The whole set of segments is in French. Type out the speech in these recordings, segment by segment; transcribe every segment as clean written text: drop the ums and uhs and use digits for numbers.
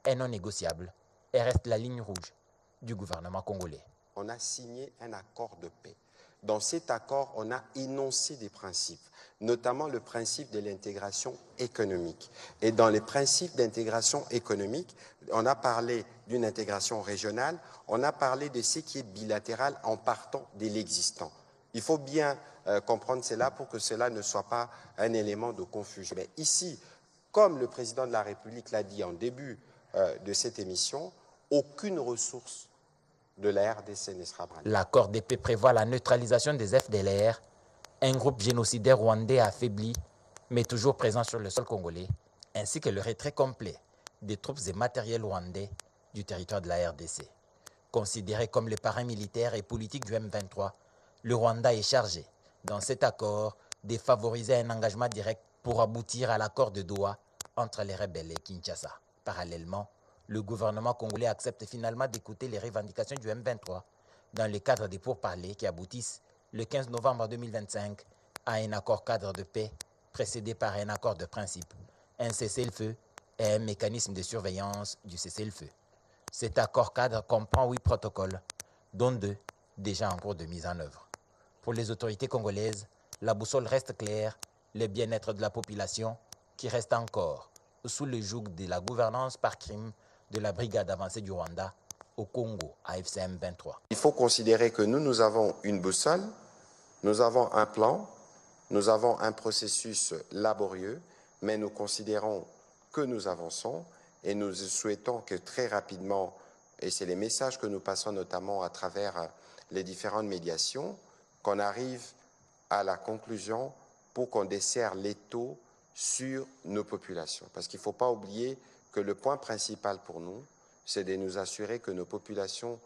est non négociable et reste la ligne rouge du gouvernement congolais. On a signé un accord de paix. Dans cet accord, on a énoncé des principes, notamment le principe de l'intégration économique. Et dans les principes d'intégration économique, on a parlé d'une intégration régionale, on a parlé de ce qui est bilatéral en partant de l'existant. Il faut bien comprendre cela pour que cela ne soit pas un élément de confusion. Mais ici, comme le président de la République l'a dit en début de cette émission, aucune ressource de la RDC ne sera brandie. L'accord de paix prévoit la neutralisation des FDLR, un groupe génocidaire rwandais affaibli, mais toujours présent sur le sol congolais, ainsi que le retrait complet des troupes et matériels rwandais du territoire de la RDC. Considéré comme le parrain militaire et politique du M23, le Rwanda est chargé, dans cet accord, de favoriser un engagement direct pour aboutir à l'accord de Doha entre les rebelles et Kinshasa. Parallèlement, le gouvernement congolais accepte finalement d'écouter les revendications du M23 dans le cadre des pourparlers qui aboutissent le 15 novembre 2025 à un accord cadre de paix précédé par un accord de principe, un cessez-le-feu et un mécanisme de surveillance du cessez-le-feu. Cet accord cadre comprend 8 protocoles, dont 2 déjà en cours de mise en œuvre. Pour les autorités congolaises, la boussole reste claire, le bien-être de la population qui reste encore sous le joug de la gouvernance par crime de la brigade avancée du Rwanda au Congo, AFCM 23. Il faut considérer que nous avons une boussole, nous avons un plan, nous avons un processus laborieux, mais nous considérons que nous avançons et nous souhaitons que très rapidement, et c'est les messages que nous passons notamment à travers les différentes médiations, qu'on arrive à la conclusion pour qu'on desserre l'étau sur nos populations. Parce qu'il ne faut pas oublier que le point principal pour nous, c'est de nous assurer que nos populations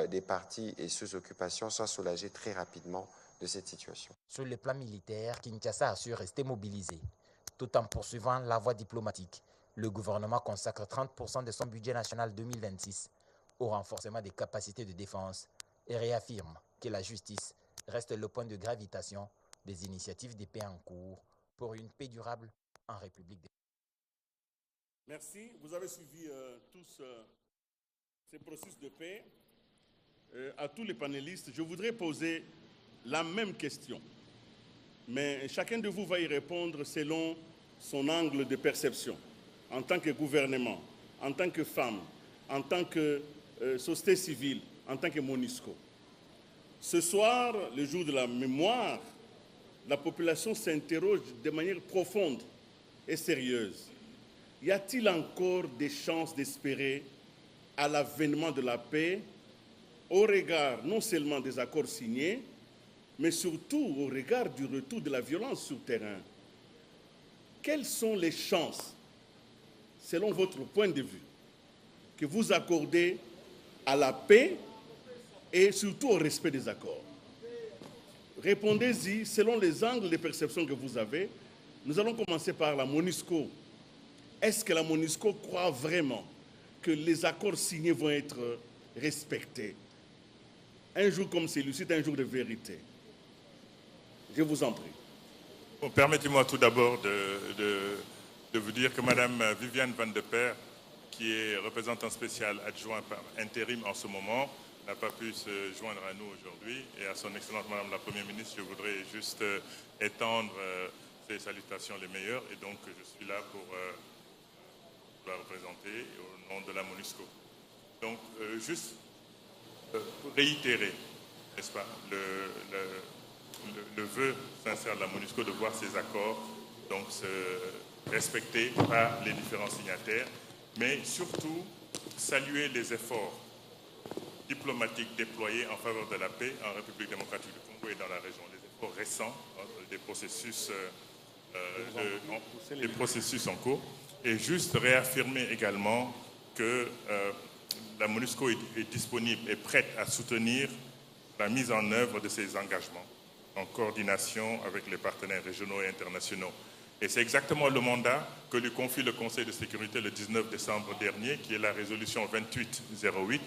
des partis et sous occupation soient soulagées très rapidement de cette situation. Sur le plan militaire, Kinshasa a su rester mobilisé. Tout en poursuivant la voie diplomatique, le gouvernement consacre 30% de son budget national 2026 au renforcement des capacités de défense et réaffirme que la justice reste le point de gravitation des initiatives de paix en cours pour une paix durable en République démocratique. Merci. Vous avez suivi tous ces processus de paix. À tous les panélistes, je voudrais poser la même question. Mais chacun de vous va y répondre selon son angle de perception. En tant que gouvernement, en tant que femme, en tant que société civile, en tant que MONUSCO. Ce soir, le jour de la mémoire, la population s'interroge de manière profonde et sérieuse. Y a-t-il encore des chances d'espérer à l'avènement de la paix au regard non seulement des accords signés, mais surtout au regard du retour de la violence sur le terrain? Quelles sont les chances, selon votre point de vue, que vous accordez à la paix et surtout au respect des accords? Répondez-y selon les angles de perception que vous avez. Nous allons commencer par la MONUSCO. Est-ce que la MONUSCO croit vraiment que les accords signés vont être respectés? Un jour comme celui-ci est un jour de vérité. Je vous en prie. Bon, permettez-moi tout d'abord de vous dire que Mme Viviane Van de Peer, qui est représentante spéciale adjointe par intérim en ce moment, n'a pas pu se joindre à nous aujourd'hui. Et à son Excellence Madame la Première ministre, je voudrais juste étendre ses salutations les meilleures. Et donc, je suis là pour la représenter au nom de la MONUSCO. Donc, juste pour réitérer, n'est-ce pas, le vœu sincère de la MONUSCO de voir ces accords donc, respectés par les différents signataires, mais surtout saluer les efforts diplomatiques déployés en faveur de la paix en République démocratique du Congo et dans la région, les efforts récents, des processus en cours, et juste réaffirmer également que la MONUSCO est disponible et prête à soutenir la mise en œuvre de ces engagements en coordination avec les partenaires régionaux et internationaux. Et c'est exactement le mandat que lui confie le Conseil de sécurité le 19 décembre dernier, qui est la résolution 2808,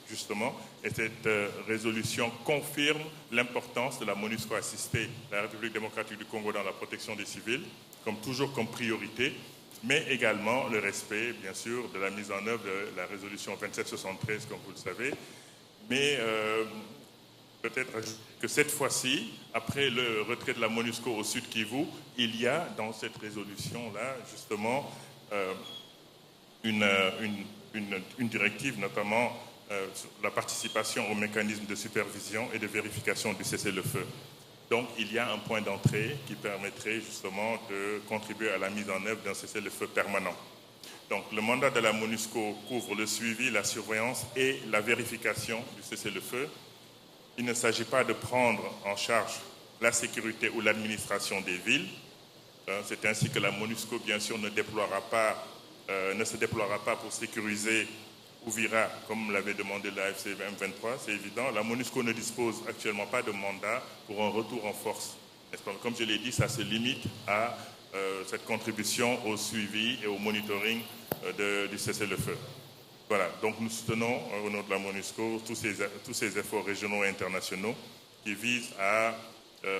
justement. Et cette résolution confirme l'importance de la MONUSCO assister la République démocratique du Congo dans la protection des civils, comme toujours comme priorité, mais également le respect, bien sûr, de la mise en œuvre de la résolution 2773, comme vous le savez. Mais peut-être que cette fois-ci, après le retrait de la MONUSCO au Sud Kivu, il y a dans cette résolution-là, justement, une directive, notamment sur la participation au mécanisme de supervision et de vérification du cessez-le-feu. Donc, il y a un point d'entrée qui permettrait justement de contribuer à la mise en œuvre d'un cessez-le-feu permanent. Donc, le mandat de la MONUSCO couvre le suivi, la surveillance et la vérification du cessez-le-feu. Il ne s'agit pas de prendre en charge la sécurité ou l'administration des villes. C'est ainsi que la MONUSCO, bien sûr, ne se déploiera pas pour sécuriser Uvira, comme l'avait demandé l'AFC M23, c'est évident. La MONUSCO ne dispose actuellement pas de mandat pour un retour en force. Comme je l'ai dit, ça se limite à cette contribution au suivi et au monitoring du cessez-le-feu. Voilà, donc nous soutenons au nom de la MONUSCO tous ces efforts régionaux et internationaux qui visent à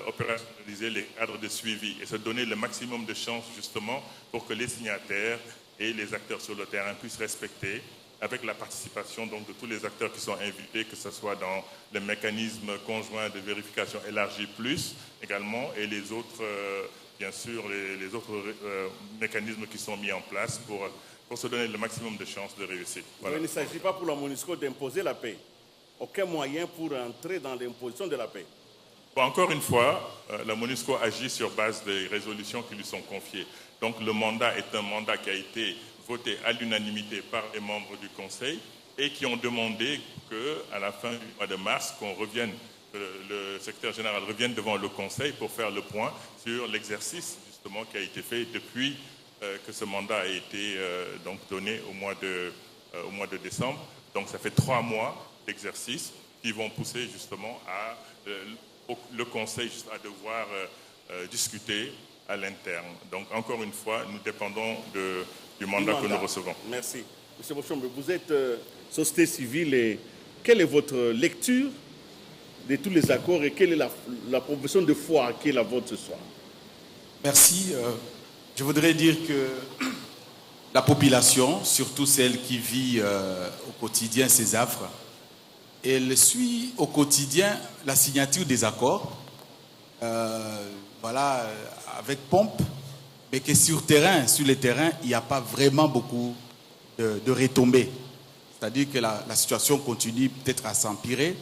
opérationnaliser les cadres de suivi et se donner le maximum de chances justement pour que les signataires et les acteurs sur le terrain puissent respecter, avec la participation donc, de tous les acteurs qui sont invités, que ce soit dans le mécanisme conjoint de vérification élargi plus également, et les autres, bien sûr, les autres mécanismes qui sont mis en place pour se donner le maximum de chances de réussite. Voilà. Il ne s'agit pas pour la MONUSCO d'imposer la paix. Aucun moyen pour entrer dans l'imposition de la paix. Bon, encore une fois, la MONUSCO agit sur base des résolutions qui lui sont confiées. Donc le mandat est un mandat qui a été voté à l'unanimité par les membres du Conseil et qui ont demandé qu'à la fin du mois de mars, le secrétaire général revienne devant le Conseil pour faire le point sur l'exercice justement qui a été fait depuis que ce mandat a été donc donné au mois de décembre. Donc ça fait 3 mois d'exercice qui vont pousser justement le Conseil à devoir discuter à l'interne. Donc encore une fois, nous dépendons du mandat que nous recevons. Merci. Monsieur Bochombe, vous êtes société civile et quelle est votre lecture de tous les accords et quelle est la profession de foi qui est la vôtre ce soir? Merci. Je voudrais dire que la population, surtout celle qui vit au quotidien ces affres, elle suit au quotidien la signature des accords, voilà, avec pompe, mais que sur le terrain, il n'y a pas vraiment beaucoup de retombées. C'est-à-dire que la situation continue peut-être à s'empirer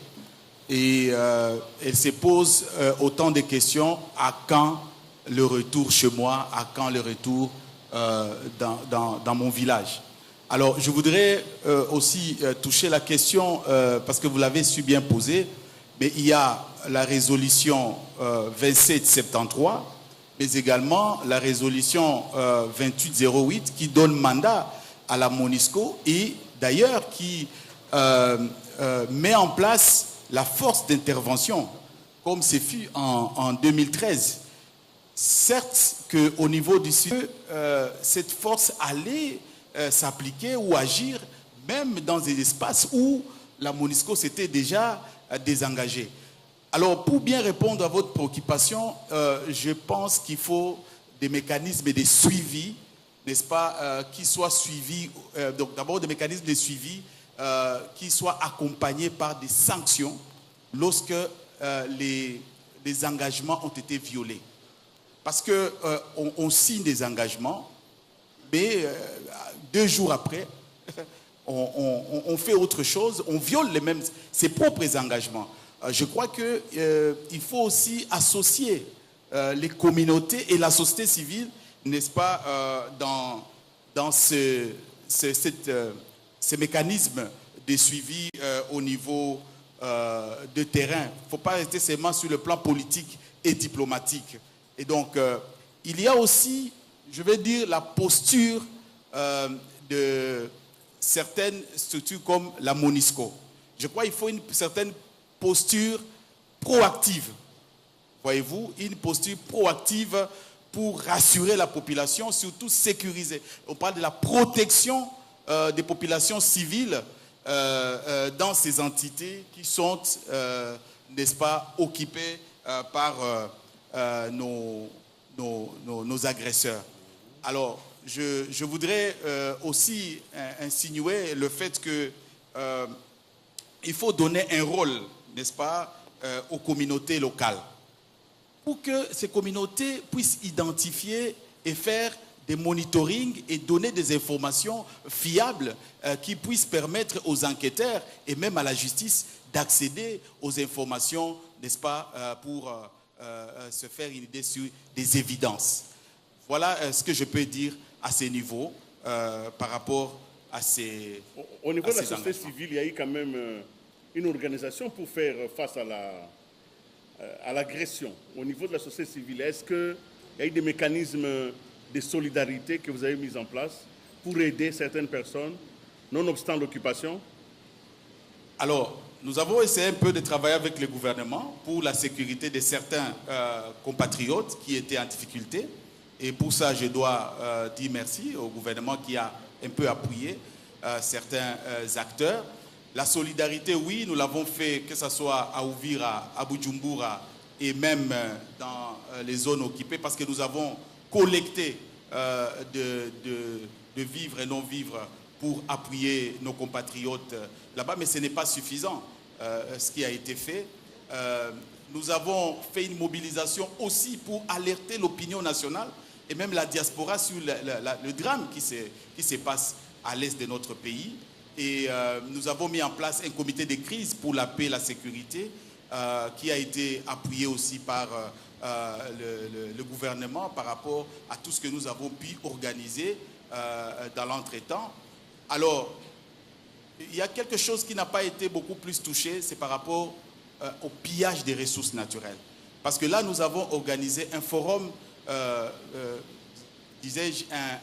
et elle se pose autant de questions: à quand le retour chez moi, à quand le retour dans mon village? Alors, je voudrais aussi toucher la question, parce que vous l'avez su bien poser, mais il y a la résolution 2773, mais également la résolution 2808 qui donne mandat à la MONUSCO et d'ailleurs qui met en place la force d'intervention, comme ce fut en 2013. Certes qu'au niveau du Sud, cette force allait s'appliquer ou agir même dans des espaces où la MONUSCO s'était déjà désengagée. Alors, pour bien répondre à votre préoccupation, je pense qu'il faut des mécanismes de suivi, n'est-ce pas, qui soient suivis, donc d'abord des mécanismes de suivi qui soient accompagnés par des sanctions lorsque les engagements ont été violés. Parce qu'on signe des engagements, mais 2 jours après, on fait autre chose, on viole ses propres engagements. Je crois qu'il faut aussi associer les communautés et la société civile, n'est-ce pas, dans ces mécanismes de suivi au niveau de terrain. Il ne faut pas rester seulement sur le plan politique et diplomatique. Et donc, il y a aussi, je vais dire, la posture de certaines structures comme la MONUSCO. Je crois qu'il faut une certaine posture proactive. Voyez-vous, une posture proactive pour rassurer la population, surtout sécuriser. On parle de la protection des populations civiles dans ces entités qui sont, n'est-ce pas, occupées par nos agresseurs. Alors, je voudrais aussi insinuer le fait que il faut donner un rôle, n'est-ce pas, aux communautés locales, pour que ces communautés puissent identifier et faire des monitorings et donner des informations fiables qui puissent permettre aux enquêteurs et même à la justice d'accéder aux informations, n'est-ce pas, pour se faire une idée sur des évidences. Voilà ce que je peux dire à ces niveaux par rapport à ces Au niveau de la société civile, il y a eu quand même une organisation pour faire face à l'agression. Au niveau de la société civile, est-ce qu'il y a eu des mécanismes de solidarité que vous avez mis en place pour aider certaines personnes, nonobstant l'occupation? Alors, nous avons essayé un peu de travailler avec le gouvernement pour la sécurité de certains compatriotes qui étaient en difficulté. Et pour ça, je dois dire merci au gouvernement qui a un peu appuyé certains acteurs. La solidarité, oui, nous l'avons fait, que ce soit à Uvira, à Bujumbura et même dans les zones occupées, parce que nous avons collecté de vivres et non-vivres pour appuyer nos compatriotes là-bas, mais ce n'est pas suffisant ce qui a été fait. Nous avons fait une mobilisation aussi pour alerter l'opinion nationale et même la diaspora sur le drame qui se passe à l'est de notre pays. Et nous avons mis en place un comité de crise pour la paix et la sécurité qui a été appuyé aussi par le gouvernement par rapport à tout ce que nous avons pu organiser dans l'entretemps. Alors, il y a quelque chose qui n'a pas été beaucoup plus touché, c'est par rapport au pillage des ressources naturelles. Parce que là, nous avons organisé un forum, disais-je, un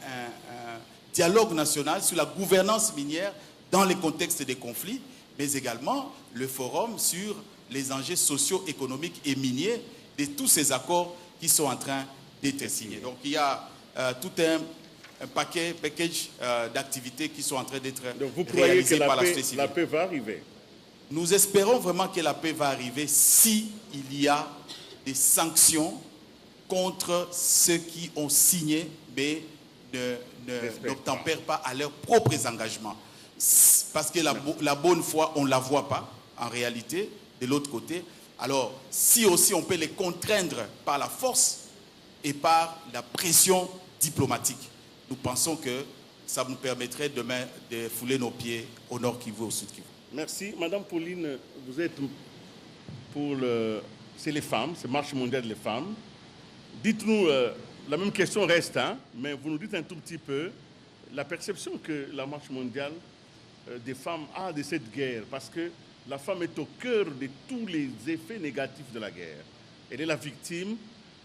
dialogue national sur la gouvernance minière dans les contextes des conflits, mais également le forum sur les enjeux socio-économiques et miniers de tous ces accords qui sont en train d'être signés. Donc il y a tout un package d'activités qui sont en train d'être réalisées par la société civile. La paix va arriver? Nous espérons vraiment que la paix va arriver si il y a des sanctions contre ceux qui ont signé mais n'obtempèrent pas à leurs propres engagements. Parce que la bonne foi, on ne la voit pas en réalité de l'autre côté. Alors, si aussi on peut les contraindre par la force et par la pression diplomatique, nous pensons que ça nous permettrait demain de fouler nos pieds au Nord Kivu, au Sud Kivu. Merci. Madame Pauline, vous êtes pour c'est les femmes, c'est Marche mondiale des femmes. Dites-nous, la même question reste, hein, mais vous nous dites un tout petit peu la perception que la Marche mondiale des femmes a de cette guerre, parce que la femme est au cœur de tous les effets négatifs de la guerre. Elle est la victime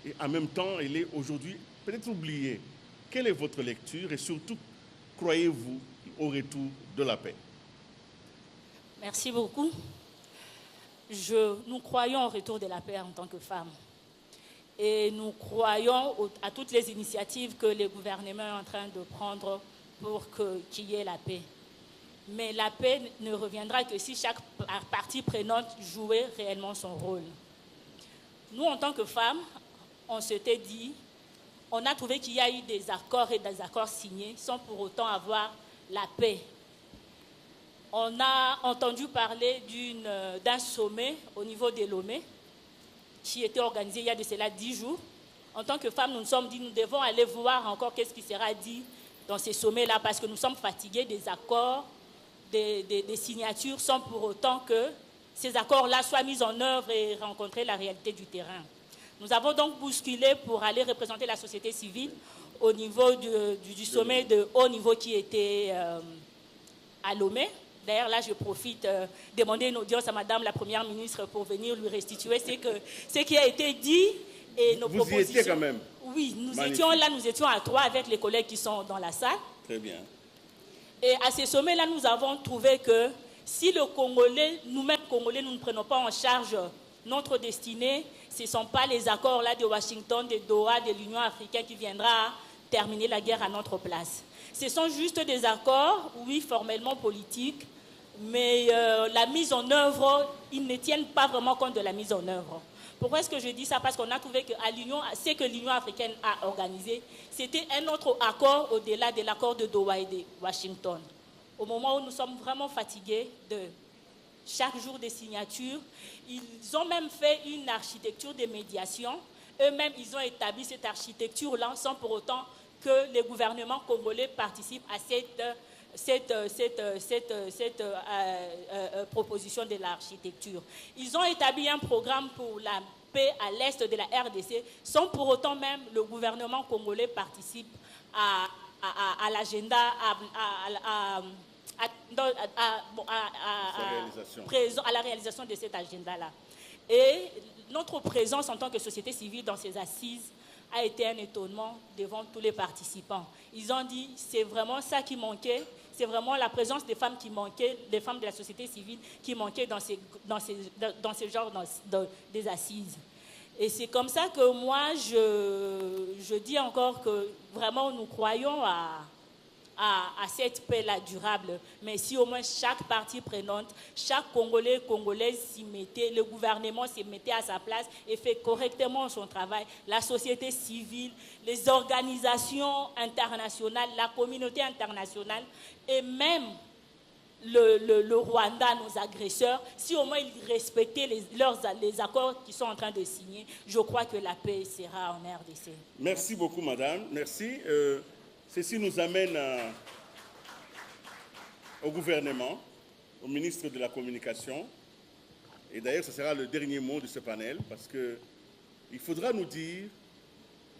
et en même temps, elle est aujourd'hui peut-être oubliée. Quelle est votre lecture et surtout, croyez-vous au retour de la paix? Merci beaucoup. Nous croyons au retour de la paix en tant que femmes. Et nous croyons à toutes les initiatives que le gouvernement est en train de prendre pour qu'il y ait la paix. Mais la paix ne reviendra que si chaque partie prenante jouait réellement son rôle. Nous, en tant que femmes, on s'était dit, on a trouvé qu'il y a eu des accords et des accords signés sans pour autant avoir la paix. On a entendu parler d'un sommet au niveau de Lomé qui était organisé il y a de cela 10 jours. En tant que femmes, nous nous sommes dit, nous devons aller voir encore qu'est-ce qui sera dit dans ces sommets-là parce que nous sommes fatigués des accords, des signatures sans pour autant que ces accords-là soient mis en œuvre et rencontrer la réalité du terrain. Nous avons donc bousculé pour aller représenter la société civile au niveau du sommet de haut niveau qui était à Lomé. D'ailleurs, là, je profite de demander une audience à Madame la Première ministre pour venir lui restituer ce qui a été dit et nos propositions. Vous y étiez quand même? Oui, nous étions là, nous étions à 3 avec les collègues qui sont dans la salle. Très bien. Et à ces sommets-là, nous avons trouvé que si le Congolais, nous-mêmes Congolais, nous ne prenons pas en charge notre destinée, ce ne sont pas les accords là de Washington, de Doha, de l'Union africaine qui viendra terminer la guerre à notre place. Ce sont juste des accords, oui, formellement politiques, mais la mise en œuvre, ils ne tiennent pas vraiment compte de la mise en œuvre. Pourquoi est-ce que je dis ça? Parce qu'on a trouvé que ce que l'Union africaine a organisé, c'était un autre accord au-delà de l'accord de Doha et de Washington. Au moment où nous sommes vraiment fatigués de chaque jour des signatures, ils ont même fait une architecture de médiation. Eux-mêmes, ils ont établi cette architecture-là sans pour autant que les gouvernements congolais participent à cette proposition de l'architecture. Ils ont établi un programme pour la paix à l'est de la RDC sans pour autant même le gouvernement congolais participe à l'agenda, à la réalisation de cet agenda-là. Et notre présence en tant que société civile dans ces assises a été un étonnement devant tous les participants. Ils ont dit c'est vraiment ça qui manquait, c'est vraiment la présence des femmes qui manquait, des femmes de la société civile qui manquaient dans ce genre des assises. Et c'est comme ça que moi, je dis encore que vraiment nous croyons à cette paix-là durable. Mais si au moins chaque partie prenante, chaque Congolais, Congolaise s'y mettait, le gouvernement s'y mettait à sa place et fait correctement son travail, la société civile, les organisations internationales, la communauté internationale et même le Rwanda, nos agresseurs, si au moins ils respectaient les accords qu'ils sont en train de signer, je crois que la paix sera en RDC. Merci beaucoup, madame. Merci. Ceci nous amène au gouvernement, au ministre de la Communication. Et d'ailleurs, ce sera le dernier mot de ce panel, parce qu'il faudra nous dire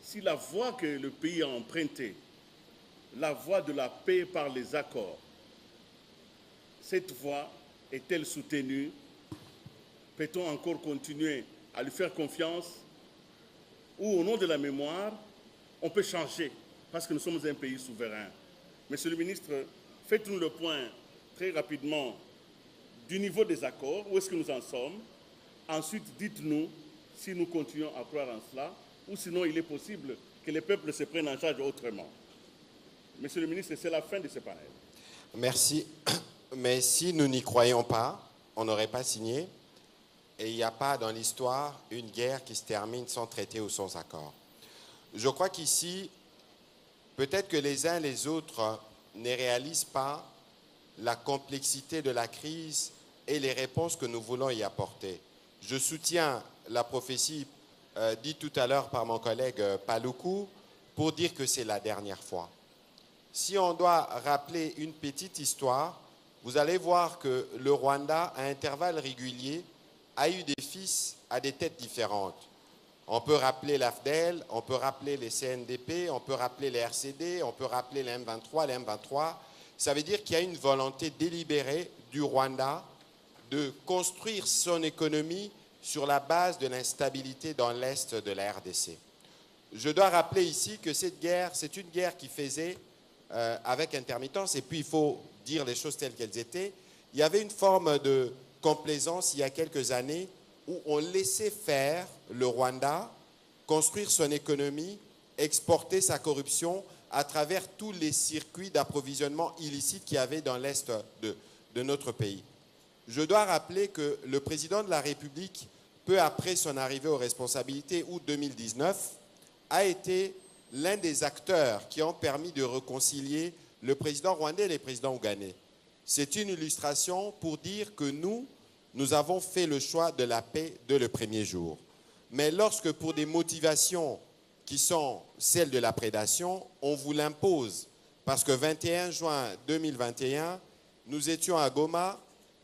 si la voie que le pays a empruntée, la voie de la paix par les accords, cette voie est-elle soutenue? Peut-on encore continuer à lui faire confiance? Ou au nom de la mémoire, on peut changer parce que nous sommes un pays souverain. Monsieur le ministre, faites-nous le point très rapidement du niveau des accords, où est-ce que nous en sommes. Ensuite, dites-nous si nous continuons à croire en cela, ou sinon il est possible que les peuples se prennent en charge autrement. Monsieur le ministre, c'est la fin de ce panel. Merci. Mais si nous n'y croyons pas, on n'aurait pas signé. Et il n'y a pas dans l'histoire une guerre qui se termine sans traité ou sans accord. Je crois qu'ici, peut-être que les uns et les autres ne réalisent pas la complexité de la crise et les réponses que nous voulons y apporter. Je soutiens la prophétie dite tout à l'heure par mon collègue Paluku pour dire que c'est la dernière fois. Si on doit rappeler une petite histoire, vous allez voir que le Rwanda, à intervalles réguliers, a eu des fils à des têtes différentes. On peut rappeler l'AFDEL, on peut rappeler les CNDP, on peut rappeler les RCD, on peut rappeler les M23, les M23. Ça veut dire qu'il y a une volonté délibérée du Rwanda de construire son économie sur la base de l'instabilité dans l'est de la RDC. Je dois rappeler ici que cette guerre, c'est une guerre qui faisait avec intermittence, et puis il faut dire les choses telles qu'elles étaient. Il y avait une forme de complaisance il y a quelques années où on laissait faire le Rwanda construire son économie, exporter sa corruption à travers tous les circuits d'approvisionnement illicites qu'il y avait dans l'est de notre pays. Je dois rappeler que le président de la République, peu après son arrivée aux responsabilités, août 2019, a été l'un des acteurs qui ont permis de réconcilier le président rwandais et les présidents ougandais. C'est une illustration pour dire que nous avons fait le choix de la paix dès le premier jour. Mais lorsque, pour des motivations qui sont celles de la prédation, on vous l'impose, parce que 21 juin 2021, nous étions à Goma,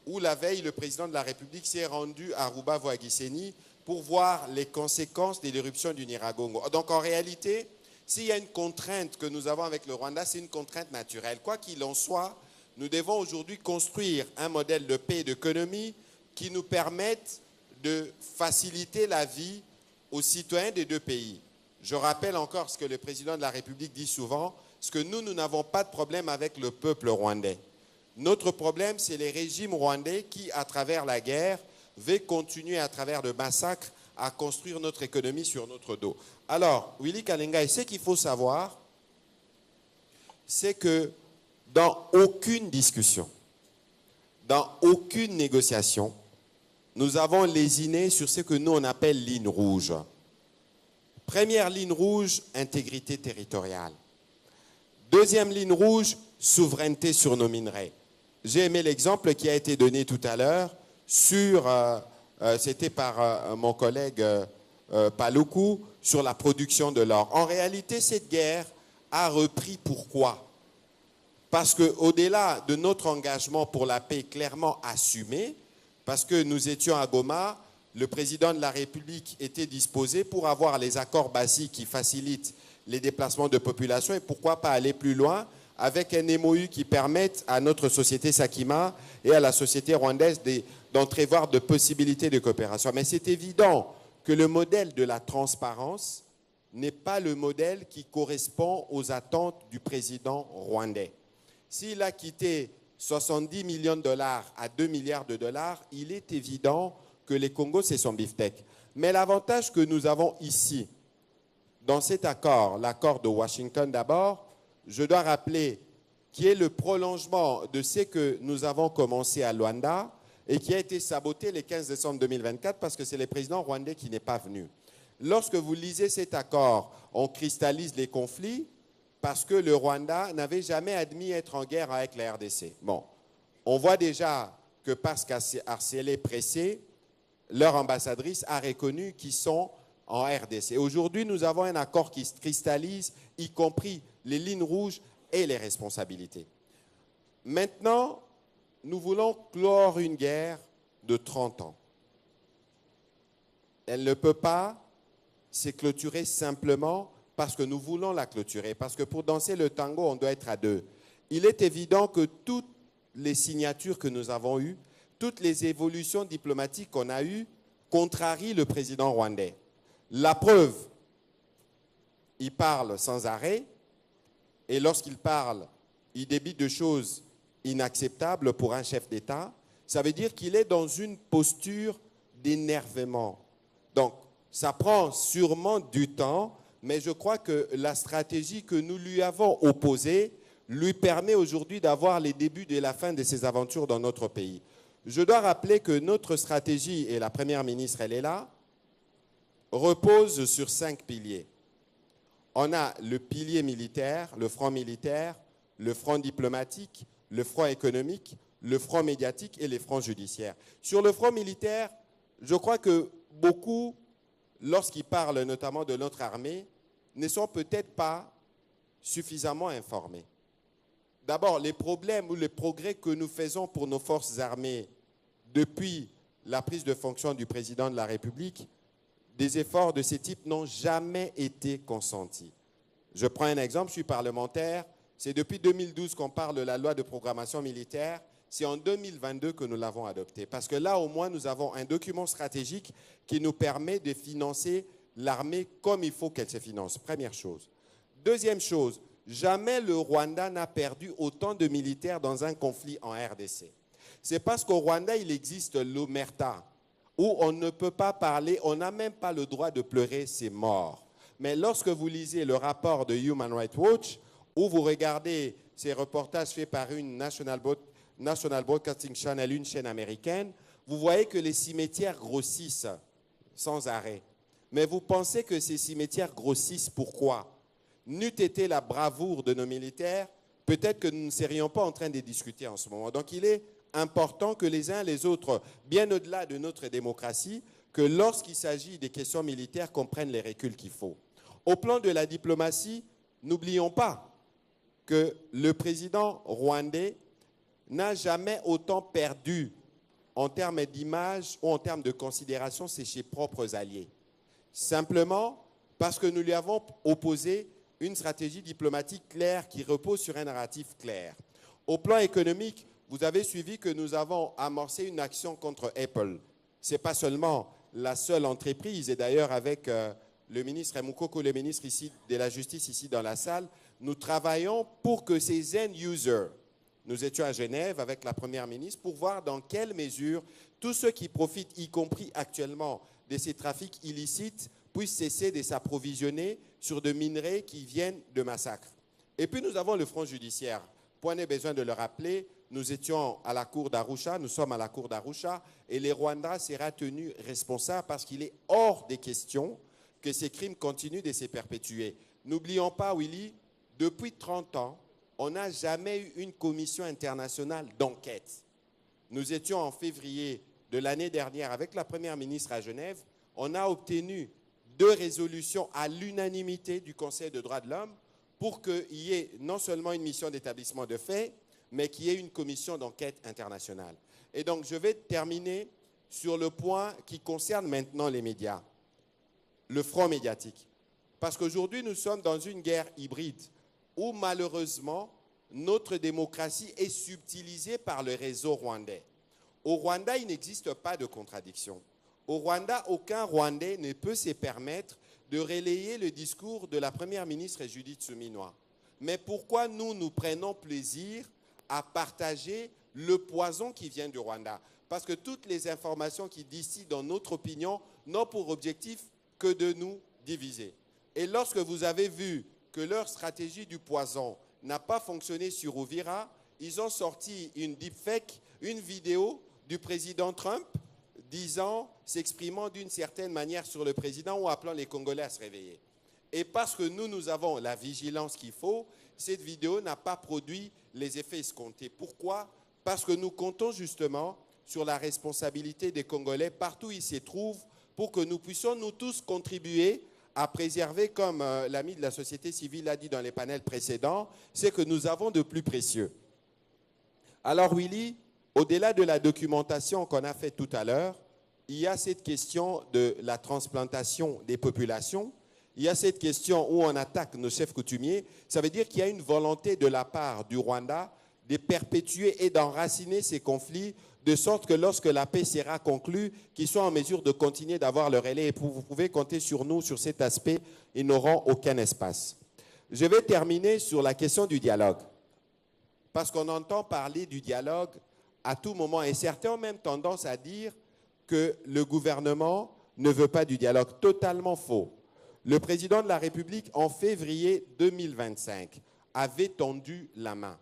où la veille, le président de la République s'est rendu à Rubavu-Gisenyi pour voir les conséquences de l'éruption du Nyiragongo. Donc en réalité, s'il y a une contrainte que nous avons avec le Rwanda, c'est une contrainte naturelle. Quoi qu'il en soit, nous devons aujourd'hui construire un modèle de paix et d'économie qui nous permette de faciliter la vie aux citoyens des deux pays. Je rappelle encore ce que le président de la République dit souvent, parce que nous n'avons pas de problème avec le peuple rwandais. Notre problème, c'est les régimes rwandais qui, à travers la guerre, veulent continuer à travers le massacre à construire notre économie sur notre dos. Alors, Willy Kalenga, ce qu'il faut savoir, c'est que dans aucune discussion, dans aucune négociation, nous avons lésiné sur ce que nous on appelle ligne rouge. Première ligne rouge, intégrité territoriale. Deuxième ligne rouge, souveraineté sur nos minerais. J'ai aimé l'exemple qui a été donné tout à l'heure sur, c'était par mon collègue Paloukou, sur la production de l'or. En réalité, cette guerre a repris pourquoi? Parce qu'au-delà de notre engagement pour la paix clairement assumé, parce que nous étions à Goma, le président de la République était disposé pour avoir les accords basiques qui facilitent les déplacements de population et pourquoi pas aller plus loin avec un MOU qui permette à notre société Sakima et à la société rwandaise d'entrevoir de possibilités de coopération. Mais c'est évident que le modèle de la transparence n'est pas le modèle qui correspond aux attentes du président rwandais. S'il a quitté 70 millions de dollars à 2 milliards de dollars, il est évident que les Congos, c'est son beefsteak. Mais l'avantage que nous avons ici, dans cet accord, l'accord de Washington d'abord, je dois rappeler qui est le prolongement de ce que nous avons commencé à Luanda et qui a été saboté le 15 décembre 2024 parce que c'est le président rwandais qui n'est pas venu. Lorsque vous lisez cet accord, on cristallise les conflits parce que le Rwanda n'avait jamais admis être en guerre avec la RDC. Bon, on voit déjà que parce qu'Arcélé pressé, leur ambassadrice a reconnu qu'ils sont en RDC. Aujourd'hui, nous avons un accord qui se cristallise, y compris les lignes rouges et les responsabilités. Maintenant, nous voulons clore une guerre de 30 ans. Elle ne peut pas se clôturer simplement parce que nous voulons la clôturer. Parce que pour danser le tango, on doit être à deux. Il est évident que toutes les signatures que nous avons eues, toutes les évolutions diplomatiques qu'on a eues, contrarient le président rwandais. La preuve, il parle sans arrêt, et lorsqu'il parle, il débite de choses inacceptables pour un chef d'État. Ça veut dire qu'il est dans une posture d'énervement. Donc, ça prend sûrement du temps, mais je crois que la stratégie que nous lui avons opposée lui permet aujourd'hui d'avoir les débuts et la fin de ses aventures dans notre pays. Je dois rappeler que notre stratégie, et la Première ministre, elle est là, repose sur 5 piliers. On a le pilier militaire, le front militaire, le front diplomatique, le front économique, le front médiatique et les fronts judiciaires. Sur le front militaire, je crois que beaucoup, lorsqu'ils parlent notamment de notre armée, ne sont peut-être pas suffisamment informés. D'abord, les problèmes ou les progrès que nous faisons pour nos forces armées depuis la prise de fonction du président de la République, des efforts de ce type n'ont jamais été consentis. Je prends un exemple, je suis parlementaire, c'est depuis 2012 qu'on parle de la loi de programmation militaire, c'est en 2022 que nous l'avons adoptée. Parce que là, au moins, nous avons un document stratégique qui nous permet de financer l'armée comme il faut qu'elle se finance. Première chose. Deuxième chose, jamais le Rwanda n'a perdu autant de militaires dans un conflit en RDC. C'est parce qu'au Rwanda, il existe l'omerta, où on ne peut pas parler, on n'a même pas le droit de pleurer ses morts. Mais lorsque vous lisez le rapport de Human Rights Watch, où vous regardez ces reportages faits par une National Broadcasting Channel, une chaîne américaine, vous voyez que les cimetières grossissent sans arrêt. Mais vous pensez que ces cimetières grossissent pourquoi? N'eût été la bravoure de nos militaires, peut-être que nous ne serions pas en train de discuter en ce moment. Donc il est important que les uns et les autres, bien au-delà de notre démocratie, que lorsqu'il s'agit des questions militaires, qu'on prenne les reculs qu'il faut. Au plan de la diplomatie, n'oublions pas que le président rwandais n'a jamais autant perdu en termes d'image ou en termes de considération ses propres alliés. Simplement parce que nous lui avons opposé une stratégie diplomatique claire qui repose sur un narratif clair. Au plan économique, vous avez suivi que nous avons amorcé une action contre Apple. Ce n'est pas seulement la seule entreprise, et d'ailleurs avec le ministre Moukoko, le ministre ici de la Justice ici dans la salle, nous travaillons pour que ces end-users, nous étions à Genève avec la Première ministre pour voir dans quelle mesure tous ceux qui profitent, y compris actuellement, de ces trafics illicites, puissent cesser de s'approvisionner sur de minerais qui viennent de massacres. Et puis nous avons le front judiciaire. Point n'est besoin de le rappeler, nous étions à la cour d'Arusha, nous sommes à la cour d'Arusha, et les Rwandais sera tenu responsable parce qu'il est hors des questions que ces crimes continuent de se perpétuer. N'oublions pas, Willy, depuis 30 ans, on n'a jamais eu une commission internationale d'enquête. Nous étions en février de l'année dernière avec la Première ministre à Genève. On a obtenu 2 résolutions à l'unanimité du Conseil des droits de l'homme pour qu'il y ait non seulement une mission d'établissement de faits, mais qu'il y ait une commission d'enquête internationale. Et donc, je vais terminer sur le point qui concerne maintenant les médias, le front médiatique. Parce qu'aujourd'hui, nous sommes dans une guerre hybride où malheureusement, notre démocratie est subtilisée par le réseau rwandais. Au Rwanda, il n'existe pas de contradiction. Au Rwanda, aucun Rwandais ne peut se permettre de relayer le discours de la Première ministre Judith Suminwa. Mais pourquoi nous prenons plaisir à partager le poison qui vient du Rwanda? Parce que toutes les informations qui disent, dans notre opinion, n'ont pour objectif que de nous diviser. Et lorsque vous avez vu que leur stratégie du poison n'a pas fonctionné sur Uvira, ils ont sorti une deepfake, une vidéo du président Trump s'exprimant d'une certaine manière sur le président ou appelant les Congolais à se réveiller. Et parce que nous avons la vigilance qu'il faut, cette vidéo n'a pas produit les effets escomptés. Pourquoi? Parce que nous comptons justement sur la responsabilité des Congolais partout où ils se trouvent pour que nous puissions nous tous contribuer à préserver, comme l'ami de la société civile l'a dit dans les panels précédents, c'est que nous avons de plus précieux. Alors Willy, au-delà de la documentation qu'on a faite tout à l'heure, il y a cette question de la transplantation des populations, il y a cette question où on attaque nos chefs coutumiers. Ça veut dire qu'il y a une volonté de la part du Rwanda de perpétuer et d'enraciner ces conflits de sorte que lorsque la paix sera conclue, qu'ils soient en mesure de continuer d'avoir le relais. Et vous pouvez compter sur nous sur cet aspect, ils n'auront aucun espace. Je vais terminer sur la question du dialogue. Parce qu'on entend parler du dialogue à tout moment. Et certains ont même tendance à dire que le gouvernement ne veut pas du dialogue. Totalement faux. Le président de la République, en février 2025, avait tendu la main.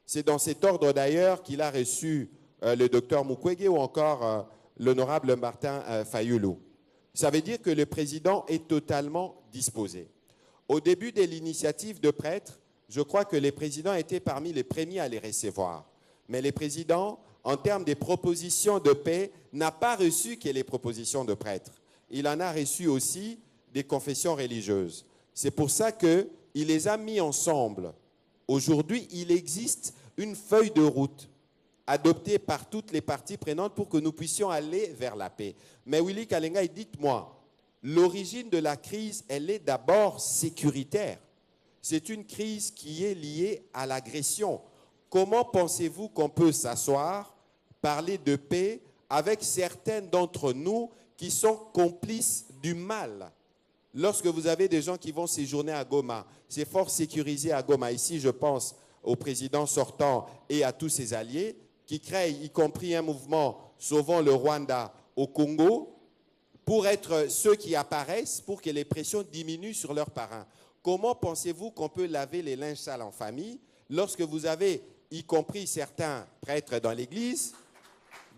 C'est dans cet ordre d'ailleurs qu'il a reçu le docteur Mukwege ou encore l'honorable Martin Fayulu. Ça veut dire que le président est totalement disposé. Au début de l'initiative de prêtres, je crois que les présidents étaient parmi les premiers à les recevoir. Mais les présidents, en termes de propositions de paix, n'a pas reçu que les propositions de prêtres. Il en a reçu aussi des confessions religieuses. C'est pour ça qu'il les a mis ensemble. Aujourd'hui, il existe une feuille de route adoptée par toutes les parties prenantes pour que nous puissions aller vers la paix. Mais Willy Kalenga, dites-moi, l'origine de la crise, elle est d'abord sécuritaire. C'est une crise qui est liée à l'agression. Comment pensez-vous qu'on peut s'asseoir, parler de paix avec certains d'entre nous qui sont complices du mal? Lorsque vous avez des gens qui vont séjourner à Goma, c'est fort sécurisé à Goma. Ici, je pense au président sortant et à tous ses alliés qui créent, y compris un mouvement Sauvons le Rwanda au Congo, pour être ceux qui apparaissent pour que les pressions diminuent sur leurs parrains. Comment pensez-vous qu'on peut laver les linges sales en famille lorsque vous avez, y compris certains prêtres dans l'Église,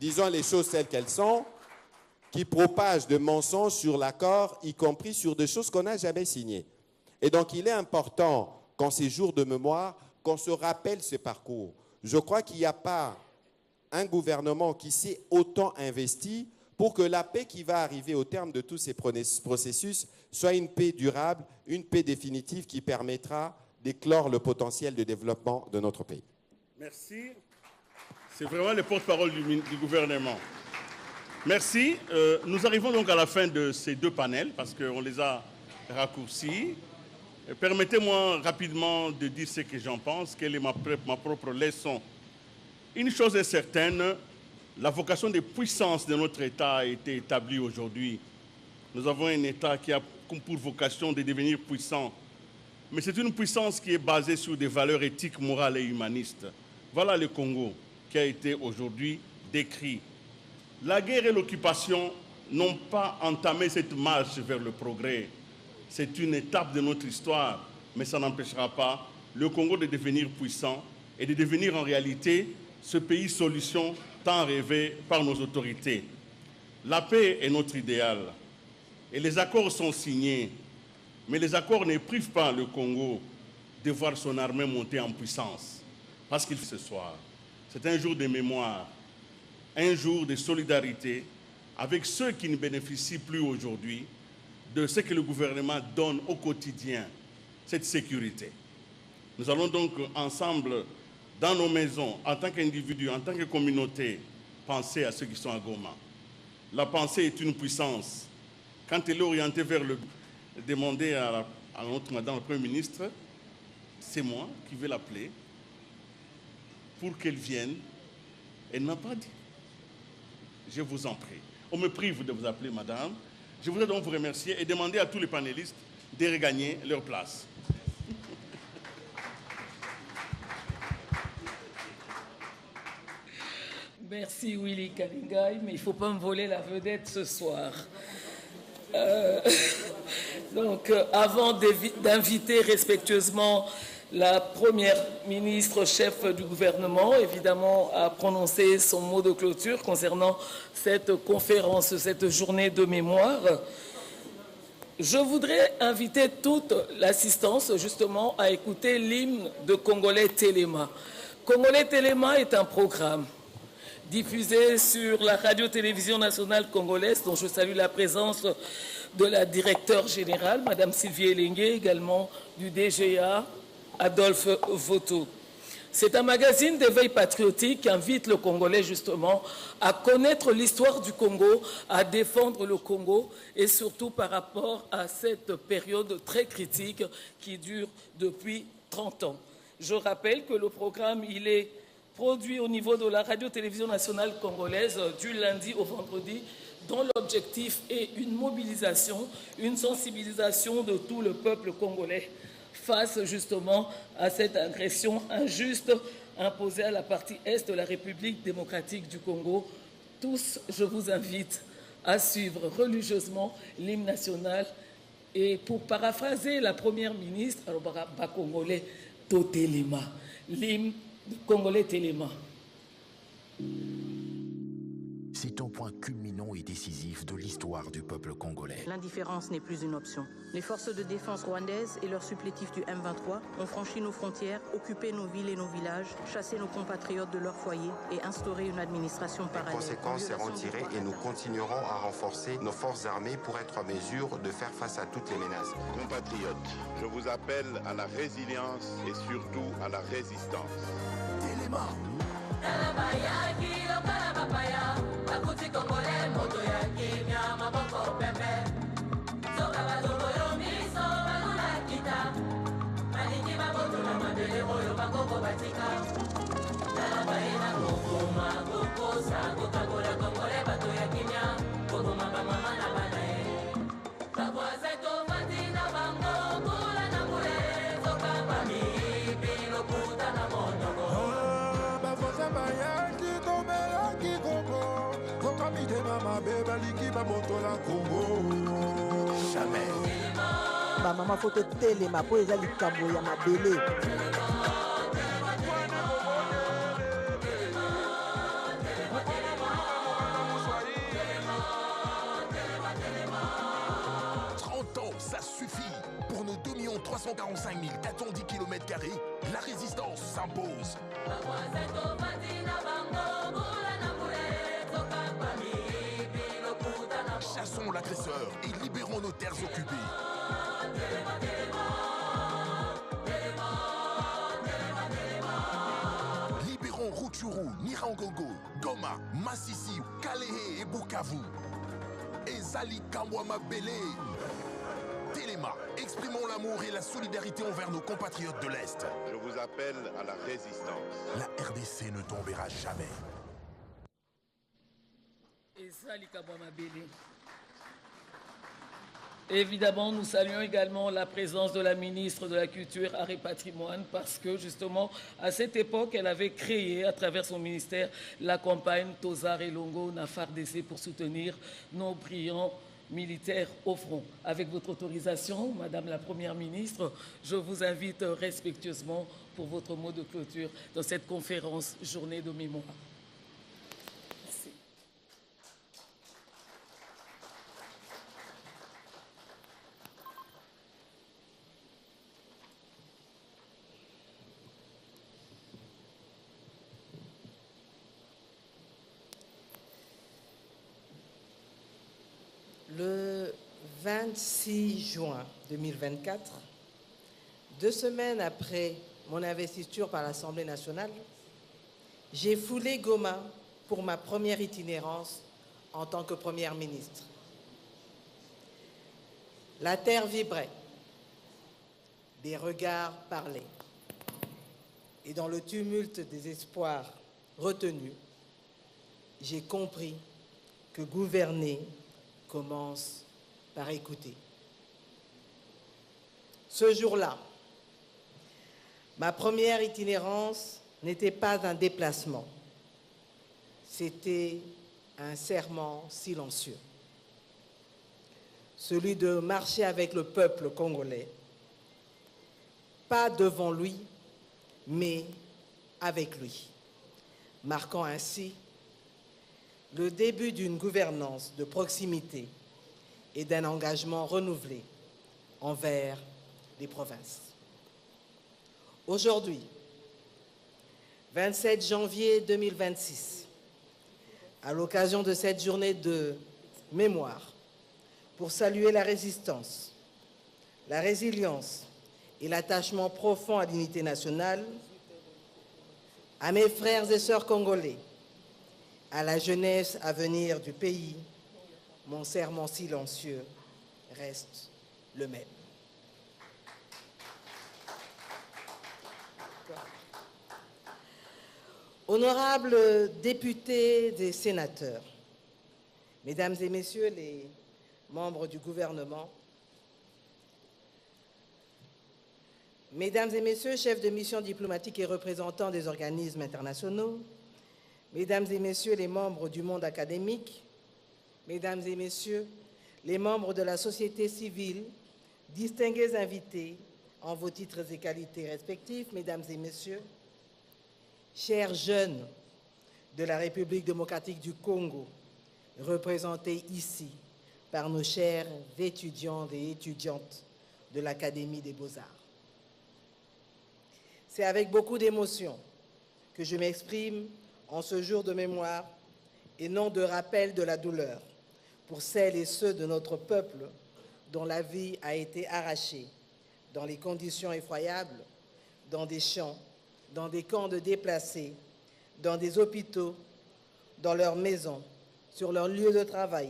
disons les choses telles qu'elles sont, qui propagent de mensonges sur l'accord, y compris sur des choses qu'on n'a jamais signées. Et donc, il est important, qu'en ces jours de mémoire, qu'on se rappelle ce parcours. Je crois qu'il n'y a pas un gouvernement qui s'est autant investi pour que la paix qui va arriver au terme de tous ces processus soit une paix durable, une paix définitive qui permettra d'éclore le potentiel de développement de notre pays. Merci. C'est vraiment le porte-parole du gouvernement. Merci. Nous arrivons donc à la fin de ces 2 panels parce qu'on les a raccourcis. Permettez-moi rapidement de dire ce que j'en pense, quelle est ma propre leçon. Une chose est certaine, la vocation des puissances de notre État a été établie aujourd'hui. Nous avons un État qui a pour vocation de devenir puissant. Mais c'est une puissance qui est basée sur des valeurs éthiques, morales et humanistes. Voilà le Congo qui a été aujourd'hui décrit. La guerre et l'occupation n'ont pas entamé cette marche vers le progrès. C'est une étape de notre histoire, mais ça n'empêchera pas le Congo de devenir puissant et de devenir en réalité ce pays solution tant rêvé par nos autorités. La paix est notre idéal et les accords sont signés, mais les accords ne privent pas le Congo de voir son armée monter en puissance. Parce qu'il ce soir, c'est un jour de mémoire, un jour de solidarité avec ceux qui ne bénéficient plus aujourd'hui de ce que le gouvernement donne au quotidien, cette sécurité. Nous allons donc ensemble, dans nos maisons, en tant qu'individus, en tant que communauté, penser à ceux qui sont à Goma. La pensée est une puissance. Quand elle est orientée vers le... Demander à notre madame, le Premier ministre, c'est moi qui vais l'appeler pour qu'elle vienne. Elle n'a pas dit. Je vous en prie. On me prive de vous appeler madame. Je voudrais donc vous remercier et demander à tous les panélistes de regagner leur place. Merci Willy Kalingai, mais il ne faut pas me voler la vedette ce soir. Avant d'inviter respectueusement la première ministre chef du gouvernement, évidemment, à prononcer son mot de clôture concernant cette conférence, cette journée de mémoire, je voudrais inviter toute l'assistance justement à écouter l'hymne de Congolais Téléma. Congolais Téléma est un programme diffusé sur la radio-télévision nationale congolaise, dont je salue la présence de la directeure générale, Mme Sylvie Elengue, également du DGA, Adolphe Voto. C'est un magazine d'éveil patriotique qui invite le Congolais justement à connaître l'histoire du Congo, à défendre le Congo et surtout par rapport à cette période très critique qui dure depuis 30 ans. Je rappelle que le programme, il est produit au niveau de la radio-télévision nationale congolaise du lundi au vendredi, dont l'objectif est une mobilisation, une sensibilisation de tout le peuple congolais face justement à cette agression injuste imposée à la partie est de la République démocratique du Congo. Tous, je vous invite à suivre religieusement l'hymne national et pour paraphraser la première ministre, alors Congolais Totelema, l'hymne Congolais Téléma. C'est un point culminant et décisif de l'histoire du peuple congolais. L'indifférence n'est plus une option. Les forces de défense rwandaises et leurs supplétifs du M23 ont franchi nos frontières, occupé nos villes et nos villages, chassé nos compatriotes de leur foyer et instauré une administration parallèle. Les conséquences seront tirées et nous continuerons à renforcer nos forces armées pour être en mesure de faire face à toutes les menaces. Compatriotes, je vous appelle à la résilience et surtout à la résistance. Téléma. Jamais. Maman faut te Téléma pour les alikambo ya mabele. Ça suffit. Pour nos 2 345 410 km², la résistance s'impose. Chassons l'agresseur et libérons nos terres occupées. Libérons Rutshuru, Nyiragongo, Goma, Masisi, Kalehe et Bukavu. Ezali Kamwama Bele. Téléma, exprimons l'amour et la solidarité envers nos compatriotes de l'Est. Je vous appelle à la résistance. La RDC ne tombera jamais. Évidemment, nous saluons également la présence de la ministre de la Culture, Art et Patrimoine, parce que justement, à cette époque, elle avait créé, à travers son ministère, la campagne Tozar et Longo Nafardc pour soutenir nos brillants militaires au front. Avec votre autorisation, Madame la Première ministre, je vous invite respectueusement pour votre mot de clôture dans cette conférence Journée de mémoire. Merci. Le 26 juin 2024, 2 semaines après mon investiture par l'Assemblée nationale, j'ai foulé Goma pour ma première itinérance en tant que première ministre. La terre vibrait, des regards parlaient, et dans le tumulte des espoirs retenus, j'ai compris que gouverner commence par écouter. Ce jour-là, ma première itinérance n'était pas un déplacement, c'était un serment silencieux. Celui de marcher avec le peuple congolais, pas devant lui, mais avec lui, marquant ainsi le début d'une gouvernance de proximité et d'un engagement renouvelé envers les provinces. Aujourd'hui, 27 janvier 2026, à l'occasion de cette journée de mémoire, pour saluer la résistance, la résilience et l'attachement profond à l'unité nationale, à mes frères et sœurs congolais, à la jeunesse à venir du pays, mon serment silencieux reste le même. Honorables députés et sénateurs, Mesdames et Messieurs les membres du gouvernement, Mesdames et Messieurs, chefs de mission diplomatique et représentants des organismes internationaux, Mesdames et Messieurs les membres du monde académique, Mesdames et Messieurs les membres de la société civile, distingués invités en vos titres et qualités respectifs, Mesdames et Messieurs, chers jeunes de la République démocratique du Congo, représentés ici par nos chers étudiants et étudiantes de l'Académie des Beaux-Arts. C'est avec beaucoup d'émotion que je m'exprime en ce jour de mémoire et non de rappel de la douleur pour celles et ceux de notre peuple dont la vie a été arrachée dans les conditions effroyables, dans des champs, dans des camps de déplacés, dans des hôpitaux, dans leurs maisons, sur leurs lieux de travail.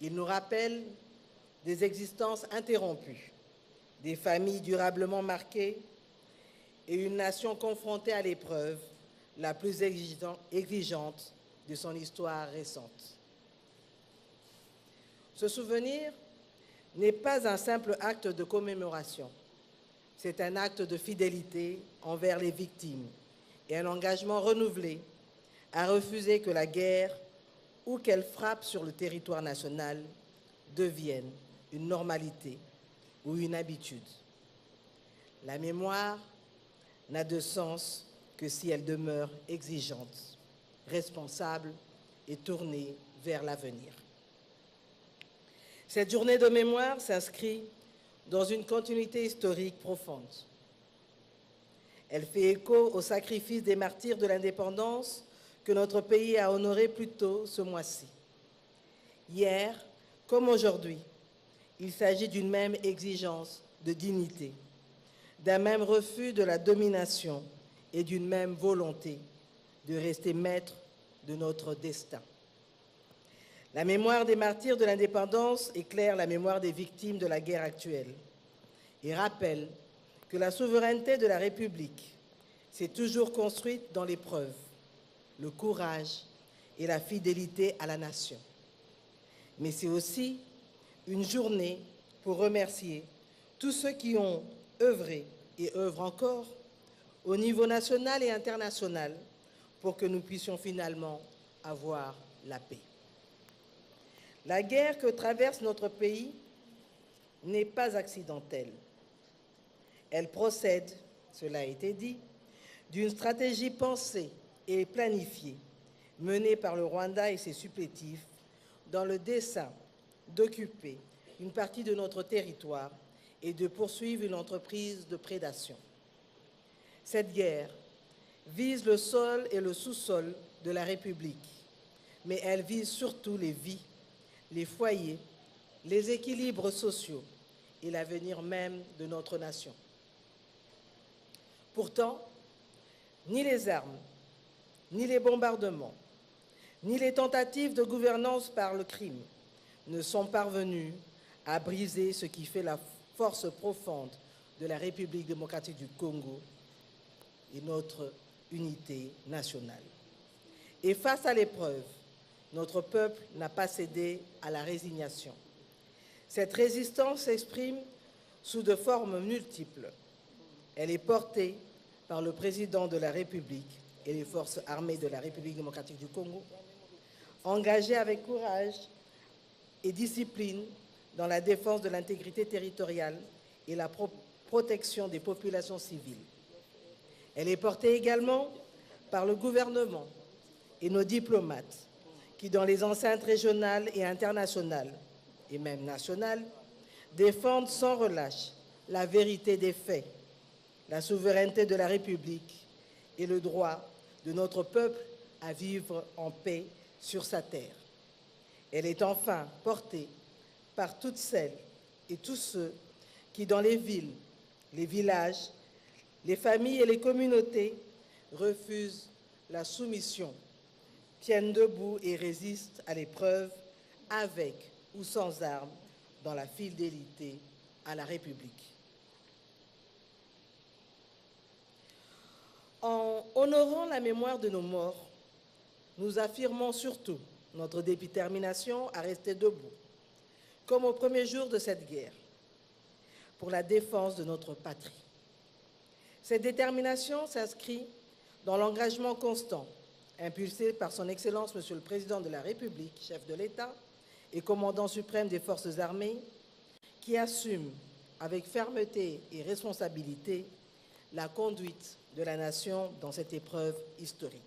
Ils nous rappellent des existences interrompues, des familles durablement marquées et une nation confrontée à l'épreuve la plus exigeante de son histoire récente. Ce souvenir n'est pas un simple acte de commémoration. C'est un acte de fidélité envers les victimes et un engagement renouvelé à refuser que la guerre, où qu'elle frappe sur le territoire national, devienne une normalité ou une habitude. La mémoire n'a de sens que si elle demeure exigeante, responsable et tournée vers l'avenir. Cette journée de mémoire s'inscrit dans une continuité historique profonde. Elle fait écho au sacrifice des martyrs de l'indépendance que notre pays a honoré plus tôt ce mois-ci. Hier, comme aujourd'hui, il s'agit d'une même exigence de dignité, d'un même refus de la domination et d'une même volonté de rester maître de notre destin. La mémoire des martyrs de l'indépendance éclaire la mémoire des victimes de la guerre actuelle et rappelle que la souveraineté de la République s'est toujours construite dans l'épreuve, le courage et la fidélité à la nation. Mais c'est aussi une journée pour remercier tous ceux qui ont œuvré et œuvrent encore au niveau national et international pour que nous puissions finalement avoir la paix. La guerre que traverse notre pays n'est pas accidentelle. Elle procède cela a été dit, d'une stratégie pensée et planifiée menée par le Rwanda et ses supplétifs dans le dessein d'occuper une partie de notre territoire et de poursuivre une entreprise de prédation. Cette guerre vise le sol et le sous-sol de la République, mais elle vise surtout les vies, les foyers, les équilibres sociaux et l'avenir même de notre nation. Pourtant, ni les armes, ni les bombardements, ni les tentatives de gouvernance par le crime ne sont parvenus à briser ce qui fait la force profonde de la République démocratique du Congo et notre unité nationale. Et face à l'épreuve, notre peuple n'a pas cédé à la résignation. Cette résistance s'exprime sous de formes multiples. Elle est portée par le président de la République et les forces armées de la République démocratique du Congo, engagés avec courage et discipline dans la défense de l'intégrité territoriale et la protection des populations civiles. Elle est portée également par le gouvernement et nos diplomates qui, dans les enceintes régionales et internationales, et même nationales, défendent sans relâche la vérité des faits, la souveraineté de la République et le droit de notre peuple à vivre en paix sur sa terre. Elle est enfin portée par toutes celles et tous ceux qui, dans les villes, les villages, les familles et les communautés, refusent la soumission, tiennent debout et résistent à l'épreuve, avec ou sans armes, dans la fidélité à la République. En honorant la mémoire de nos morts, nous affirmons surtout notre détermination à rester debout, comme au premier jour de cette guerre, pour la défense de notre patrie. Cette détermination s'inscrit dans l'engagement constant, impulsé par son Excellence Monsieur le Président de la République, chef de l'État et commandant suprême des forces armées, qui assume avec fermeté et responsabilité la conduite de la nation dans cette épreuve historique.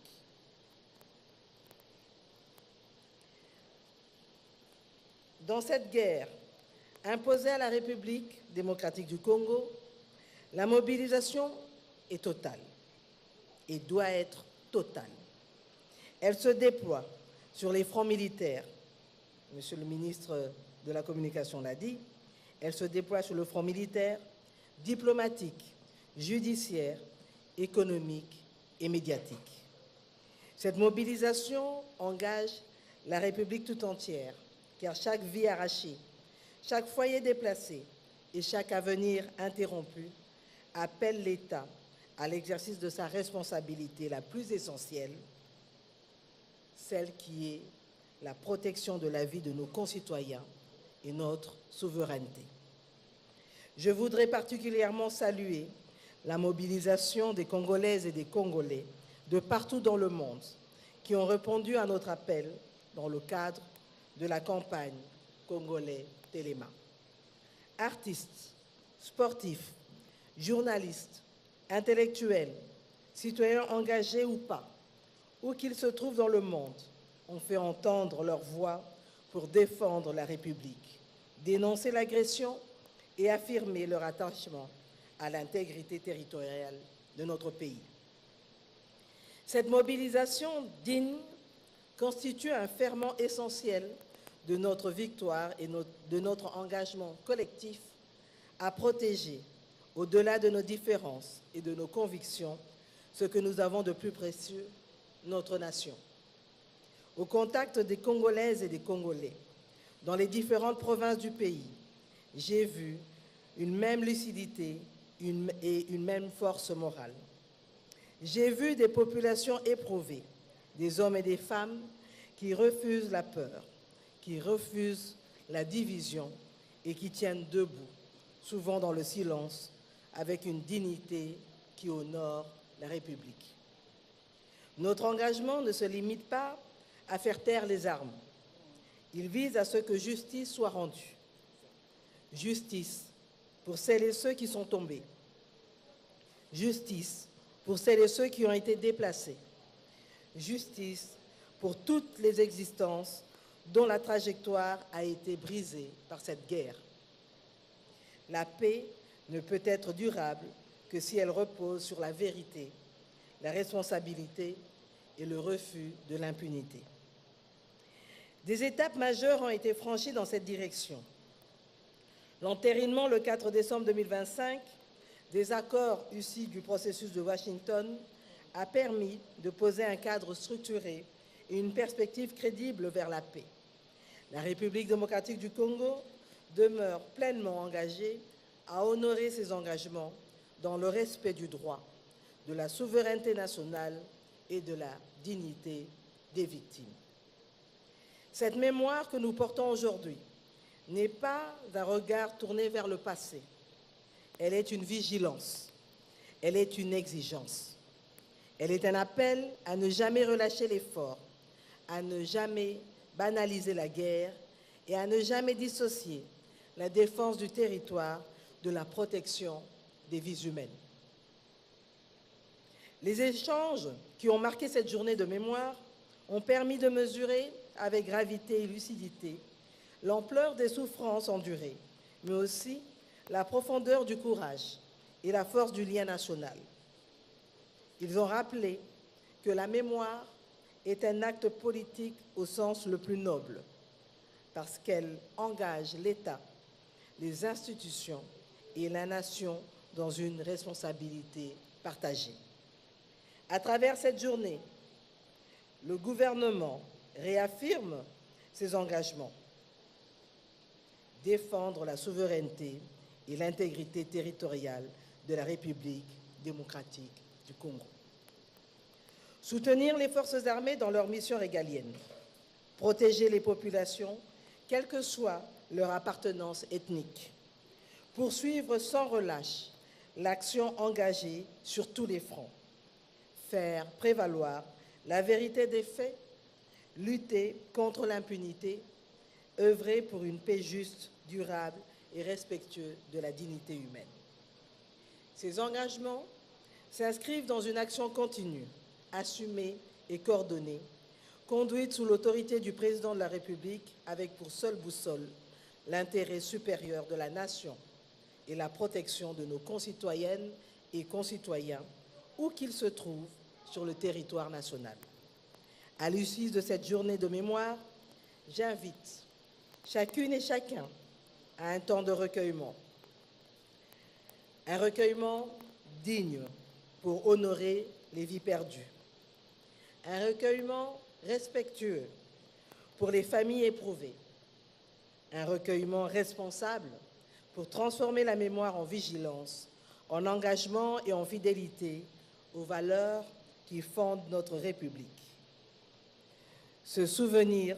Dans cette guerre imposée à la République démocratique du Congo, la mobilisation est totale et doit être totale. Elle se déploie sur les fronts militaires, Monsieur le ministre de la Communication l'a dit, elle se déploie sur le front militaire, diplomatique, judiciaire, économique et médiatique. Cette mobilisation engage la République tout entière, car chaque vie arrachée, chaque foyer déplacé et chaque avenir interrompu appelle l'État à l'exercice de sa responsabilité la plus essentielle, celle qui est la protection de la vie de nos concitoyens et notre souveraineté. Je voudrais particulièrement saluer la mobilisation des Congolaises et des Congolais de partout dans le monde qui ont répondu à notre appel dans le cadre de la campagne Congolais Téléma. Artistes, sportifs, journalistes, intellectuels, citoyens engagés ou pas, où qu'ils se trouvent dans le monde, ont fait entendre leur voix pour défendre la République, dénoncer l'agression et affirmer leur attachement à l'intégrité territoriale de notre pays. Cette mobilisation digne constitue un ferment essentiel de notre victoire et de notre engagement collectif à protéger, au-delà de nos différences et de nos convictions, ce que nous avons de plus précieux, notre nation. Au contact des Congolaises et des Congolais, dans les différentes provinces du pays, j'ai vu une même lucidité et une même force morale. J'ai vu des populations éprouvées, des hommes et des femmes qui refusent la peur, qui refusent la division et qui tiennent debout, souvent dans le silence, avec une dignité qui honore la République. Notre engagement ne se limite pas à faire taire les armes. Il vise à ce que justice soit rendue. Justice pour celles et ceux qui sont tombés. Justice pour celles et ceux qui ont été déplacés. Justice pour toutes les existences dont la trajectoire a été brisée par cette guerre. La paix ne peut être durable que si elle repose sur la vérité, la responsabilité et le refus de l'impunité. Des étapes majeures ont été franchies dans cette direction. L'entérinement le 4 décembre 2025 des accords issus du processus de Washington a permis de poser un cadre structuré et une perspective crédible vers la paix. La République démocratique du Congo demeure pleinement engagée à honorer ses engagements dans le respect du droit, de la souveraineté nationale et de la dignité des victimes. Cette mémoire que nous portons aujourd'hui n'est pas un regard tourné vers le passé. Elle est une vigilance, elle est une exigence. Elle est un appel à ne jamais relâcher l'effort, à ne jamais banaliser la guerre et à ne jamais dissocier la défense du territoire de la protection des vies humaines. Les échanges qui ont marqué cette journée de mémoire ont permis de mesurer avec gravité et lucidité l'ampleur des souffrances endurées, mais aussi la profondeur du courage et la force du lien national. Ils ont rappelé que la mémoire est un acte politique au sens le plus noble, parce qu'elle engage l'État, les institutions et la nation dans une responsabilité partagée. À travers cette journée, le gouvernement réaffirme ses engagements. Défendre la souveraineté et l'intégrité territoriale de la République démocratique du Congo. Soutenir les forces armées dans leur mission régalienne. Protéger les populations, quelle que soit leur appartenance ethnique. Poursuivre sans relâche l'action engagée sur tous les fronts. Faire prévaloir la vérité des faits, lutter contre l'impunité, œuvrer pour une paix juste, durable et respectueuse de la dignité humaine. Ces engagements s'inscrivent dans une action continue, assumée et coordonnée, conduite sous l'autorité du président de la République avec pour seule boussole l'intérêt supérieur de la nation et la protection de nos concitoyennes et concitoyens, où qu'ils se trouvent sur le territoire national. À l'issue de cette journée de mémoire, j'invite chacune et chacun à un temps de recueillement. Un recueillement digne pour honorer les vies perdues. Un recueillement respectueux pour les familles éprouvées. Un recueillement responsable pour transformer la mémoire en vigilance, en engagement et en fidélité aux valeurs qui fondent notre République. Se souvenir,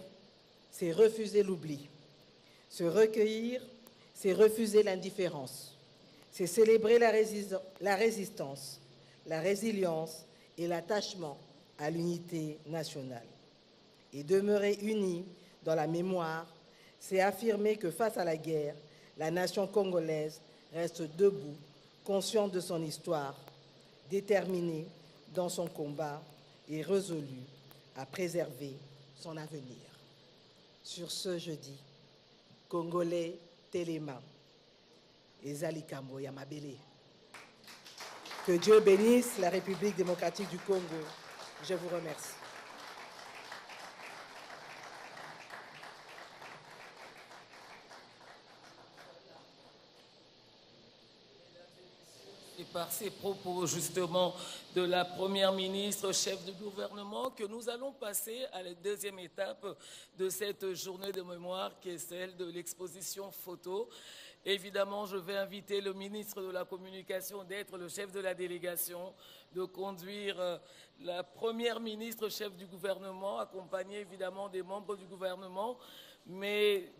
c'est refuser l'oubli. Se recueillir, c'est refuser l'indifférence. C'est célébrer la résistance, la résilience et l'attachement à l'unité nationale. Et demeurer unis dans la mémoire, c'est affirmer que face à la guerre, la nation congolaise reste debout, consciente de son histoire, déterminée dans son combat et résolue à préserver son avenir. Sur ce jeudi, Congolais, Téléma, Ezali Kambo Yamabele. Que Dieu bénisse la République démocratique du Congo. Je vous remercie. Et par ces propos justement de la Première ministre, chef du gouvernement, que nous allons passer à la deuxième étape de cette journée de mémoire qui est celle de l'exposition photo. Évidemment, je vais inviter le ministre de la Communication d'être le chef de la délégation, de conduire la Première ministre, chef du gouvernement, accompagné évidemment des membres du gouvernement, mais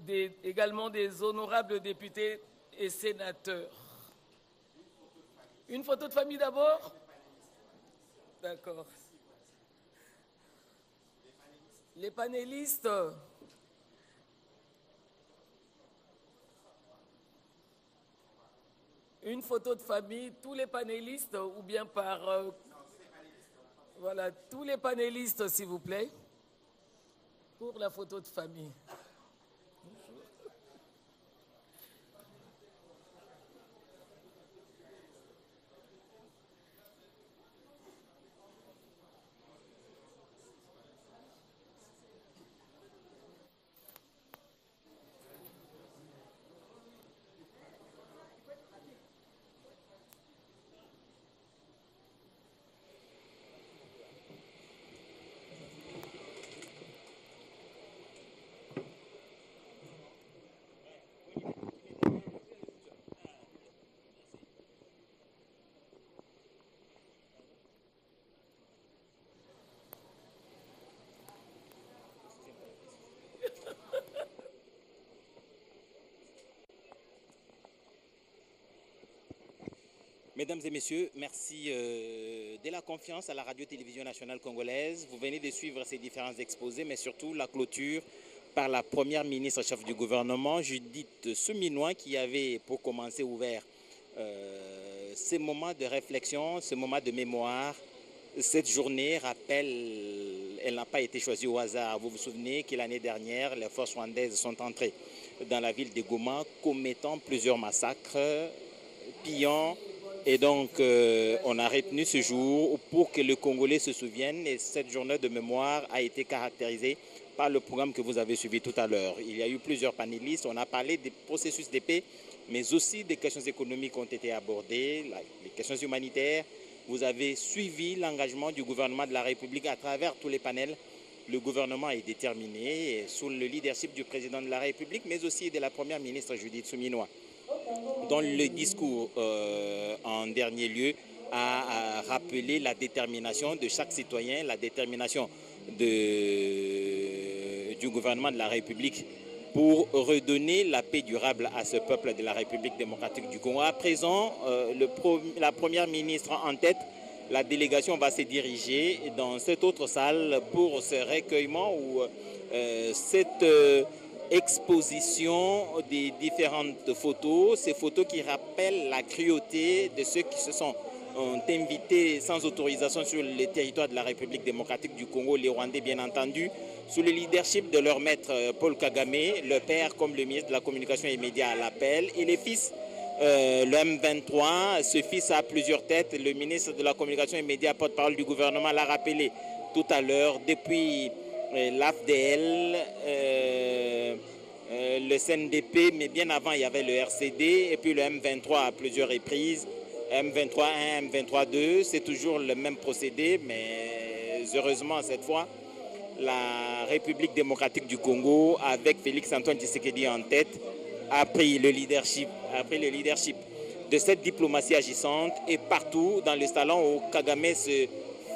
également des honorables députés et sénateurs. Une photo de famille d'abord? D'accord. Les panélistes. Une photo de famille, tous les panélistes ou bien par... voilà, tous les panélistes, s'il vous plaît, pour la photo de famille. Mesdames et messieurs, merci de la confiance à la Radio-Télévision nationale congolaise. Vous venez de suivre ces différents exposés, mais surtout la clôture par la première ministre chef du gouvernement, Judith Suminwa, qui avait pour commencer ouvert ces moments de réflexion, ce moment de mémoire. Cette journée rappelle, elle n'a pas été choisie au hasard. Vous vous souvenez que l'année dernière, les forces rwandaises sont entrées dans la ville de Goma, commettant plusieurs massacres, pillant. Et donc, on a retenu ce jour pour que le Congolais se souvienne. Et cette journée de mémoire a été caractérisée par le programme que vous avez suivi tout à l'heure. Il y a eu plusieurs panélistes. On a parlé des processus de paix, mais aussi des questions économiques ont été abordées, les questions humanitaires. Vous avez suivi l'engagement du gouvernement de la République à travers tous les panels. Le gouvernement est déterminé, sous le leadership du président de la République, mais aussi de la première ministre Judith Suminwa, dont le discours en dernier lieu a rappelé la détermination de chaque citoyen, la détermination du gouvernement de la République pour redonner la paix durable à ce peuple de la République démocratique du Congo. À présent, la première ministre en tête, la délégation va se diriger dans cette autre salle pour ce recueillement ou cette exposition des différentes photos, ces photos qui rappellent la cruauté de ceux qui se sont invités sans autorisation sur le territoire de la République démocratique du Congo, les Rwandais bien entendu, sous le leadership de leur maître Paul Kagame, le père comme le ministre de la Communication et des Médias à l'appel, et les fils, le M23, ce fils a plusieurs têtes, le ministre de la Communication et des Médias, porte-parole du gouvernement, l'a rappelé tout à l'heure, depuis l'AFDL, le CNDP, mais bien avant il y avait le RCD et puis le M23 à plusieurs reprises, M23 1, M23 2, c'est toujours le même procédé, mais heureusement cette fois, la République démocratique du Congo, avec Félix-Antoine Tshisekedi en tête, a pris le leadership de cette diplomatie agissante, et partout dans le salon où Kagame se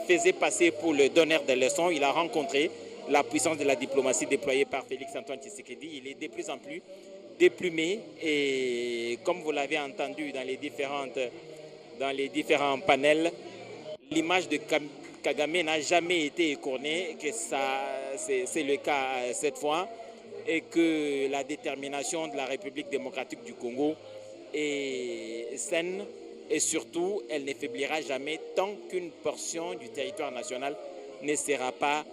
faisait passer pour le donneur de leçons, il a rencontré la puissance de la diplomatie déployée par Félix-Antoine Tshisekedi. Il est de plus en plus déplumé, et comme vous l'avez entendu dans les différents panels, l'image de Kagame n'a jamais été écornée, que c'est le cas cette fois, et que la détermination de la République démocratique du Congo est saine, et surtout elle ne faiblira jamais tant qu'une portion du territoire national ne sera pas,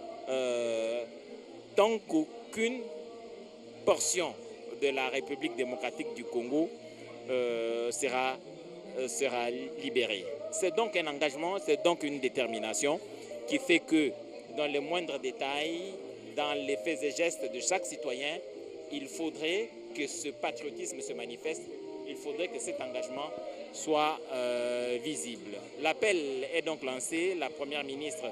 tant qu'aucune portion de la République démocratique du Congo sera libérée. C'est donc un engagement, c'est donc une détermination qui fait que dans les moindres détails, dans les faits et gestes de chaque citoyen, il faudrait que ce patriotisme se manifeste, il faudrait que cet engagement soit visible. L'appel est donc lancé, la première ministre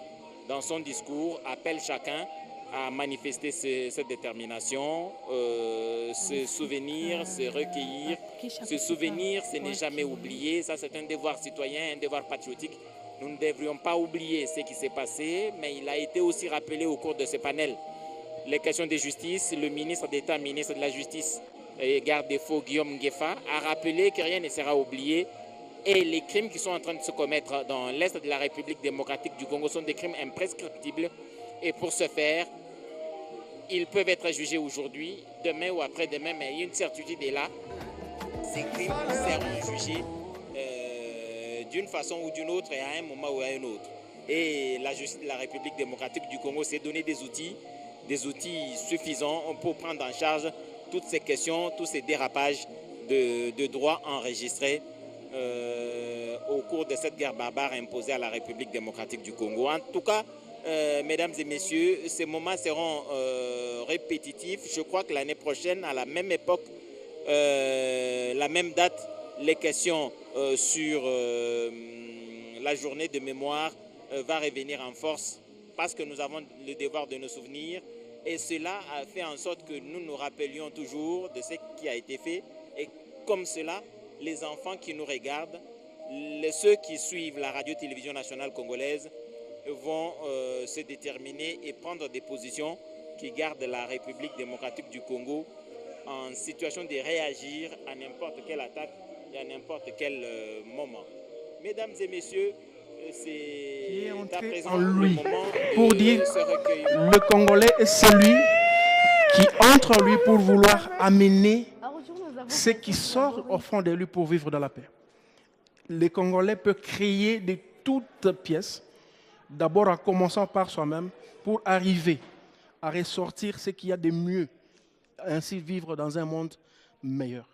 dans son discours appelle chacun à manifester cette détermination, se souvenir, se recueillir. Se souvenir, ce n'est jamais oublier, ça c'est un devoir citoyen, un devoir patriotique. Nous ne devrions pas oublier ce qui s'est passé, mais il a été aussi rappelé au cours de ce panel. Les questions de justice, le ministre d'État, ministre de la Justice et garde des Sceaux, Guillaume Ngefa, a rappelé que rien ne sera oublié, et les crimes qui sont en train de se commettre dans l'Est de la République démocratique du Congo sont des crimes imprescriptibles, et pour ce faire, ils peuvent être jugés aujourd'hui, demain ou après-demain, mais une certitude est là. Ces crimes seront jugés d'une façon ou d'une autre et à un moment ou à un autre. Et la République démocratique du Congo s'est donné des outils suffisants pour prendre en charge toutes ces questions, tous ces dérapages de droits enregistrés au cours de cette guerre barbare imposée à la République démocratique du Congo. En tout cas, mesdames et messieurs, ces moments seront répétitifs. Je crois que l'année prochaine, à la même époque, la même date, les questions sur la journée de mémoire va revenir en force parce que nous avons le devoir de nous souvenir. Et cela a fait en sorte que nous nous rappelions toujours de ce qui a été fait. Et comme cela, les enfants qui nous regardent, ceux qui suivent la radio-télévision nationale congolaise vont se déterminer et prendre des positions qui gardent la République démocratique du Congo en situation de réagir à n'importe quelle attaque et à n'importe quel moment. Mesdames et messieurs, c'est à présent en lui le moment pour dire le Congolais est celui qui entre en lui pour vouloir amener ce qui sort au fond de lui pour vivre dans la paix. Les Congolais peuvent créer de toutes pièces, d'abord en commençant par soi-même, pour arriver à ressortir ce qu'il y a de mieux, ainsi vivre dans un monde meilleur.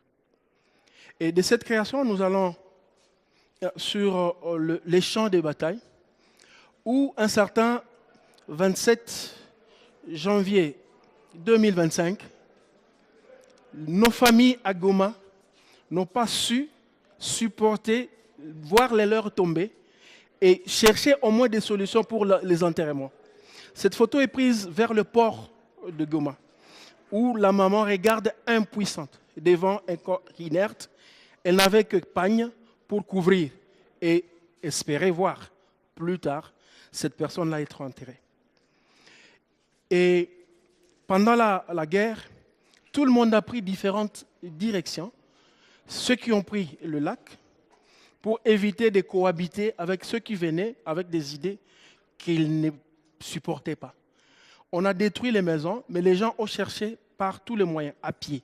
Et de cette création, nous allons sur les champs de bataille, où un certain 27 janvier 2025, nos familles à Goma n'ont pas su supporter, voir les leurs tomber et chercher au moins des solutions pour les enterrements. Cette photo est prise vers le port de Goma, où la maman regarde impuissante devant un corps inerte. Elle n'avait que pagne pour couvrir et espérer voir plus tard cette personne-là être enterrée. Et pendant la guerre, tout le monde a pris différentes directions. Ceux qui ont pris le lac pour éviter de cohabiter avec ceux qui venaient avec des idées qu'ils ne supportaient pas. On a détruit les maisons, mais les gens ont cherché par tous les moyens, à pied,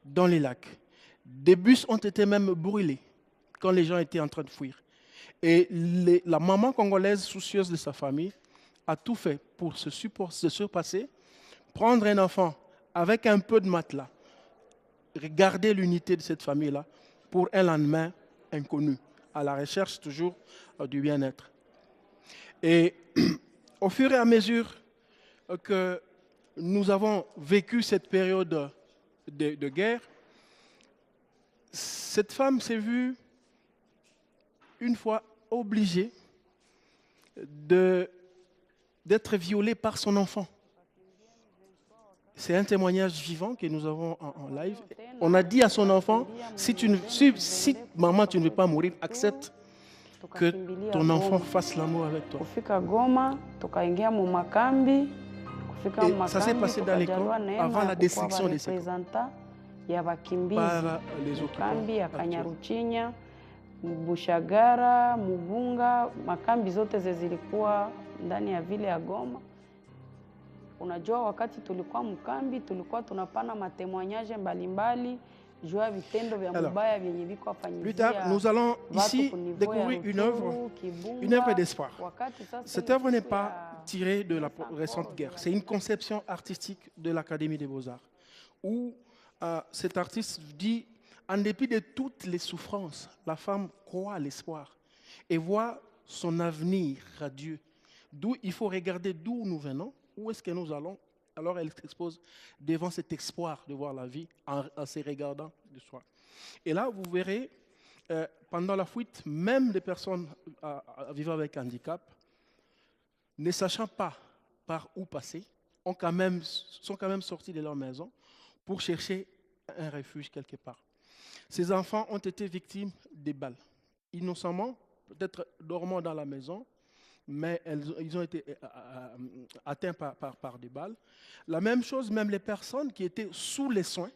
dans les lacs. Des bus ont été même brûlés quand les gens étaient en train de fuir. Et la maman congolaise, soucieuse de sa famille, a tout fait pour se surpasser, prendre un enfant avec un peu de matelas, garder l'unité de cette famille-là pour un lendemain inconnu, à la recherche toujours du bien-être. Et au fur et à mesure que nous avons vécu cette période de guerre, cette femme s'est vue une fois obligée d'être violée par son enfant. C'est un témoignage vivant que nous avons en live. On a dit à son enfant, si maman tu ne veux pas mourir, accepte que ton enfant fasse l'amour avec toi. Et ça s'est passé dans les camps avant la destruction de ces camps par les occupants. Bushagara, Mugunga, makambi zote zilikuwa ndani ya vile ya Goma. Unajua wakati tulikuwa mkambi, tulikuwa tunapana matemoignage mbalimbali juu ya vitendo vya mubaya vyenye viko afanyizia. Plus tard, nous allons ici découvrir une œuvre d'espoir. Cette œuvre n'est pas tirée de la récente guerre. C'est une conception artistique de l'Académie des Beaux-Arts, où cet artiste dit: en dépit de toutes les souffrances, la femme croit à l'espoir et voit son avenir radieux. D'où il faut regarder d'où nous venons, où est-ce que nous allons. Alors elle s'expose devant cet espoir de voir la vie en se regardant de soi. Et là, vous verrez, pendant la fuite, même des personnes vivant avec handicap, ne sachant pas par où passer, sont quand même sortis de leur maison pour chercher un refuge quelque part. Ces enfants ont été victimes des balles. Innocemment, peut-être dormant dans la maison, mais ils ont été atteints par des balles. La même chose, même les personnes qui étaient sous les soins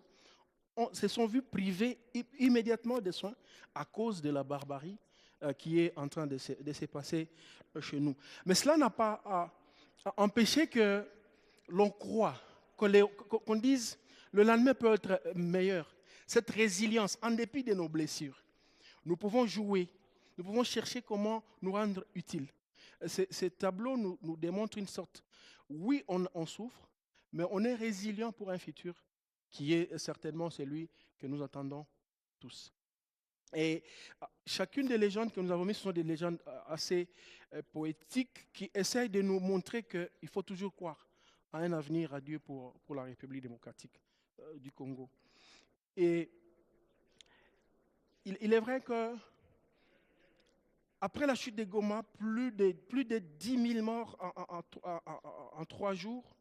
se sont vues privées immédiatement des soins à cause de la barbarie qui est en train de se passer chez nous. Mais cela n'a pas empêché que l'on croit, qu'on dise le lendemain peut être meilleur. Cette résilience, en dépit de nos blessures, nous pouvons jouer, nous pouvons chercher comment nous rendre utiles. Ces tableaux nous démontrent une sorte, oui, on souffre, mais on est résilient pour un futur qui est certainement celui que nous attendons tous. Et chacune des légendes que nous avons mises, ce sont des légendes assez poétiques qui essayent de nous montrer qu'il faut toujours croire à un avenir radieux pour la République démocratique du Congo. Et il est vrai que après la chute de Goma, plus de 10 000 morts en 3 jours.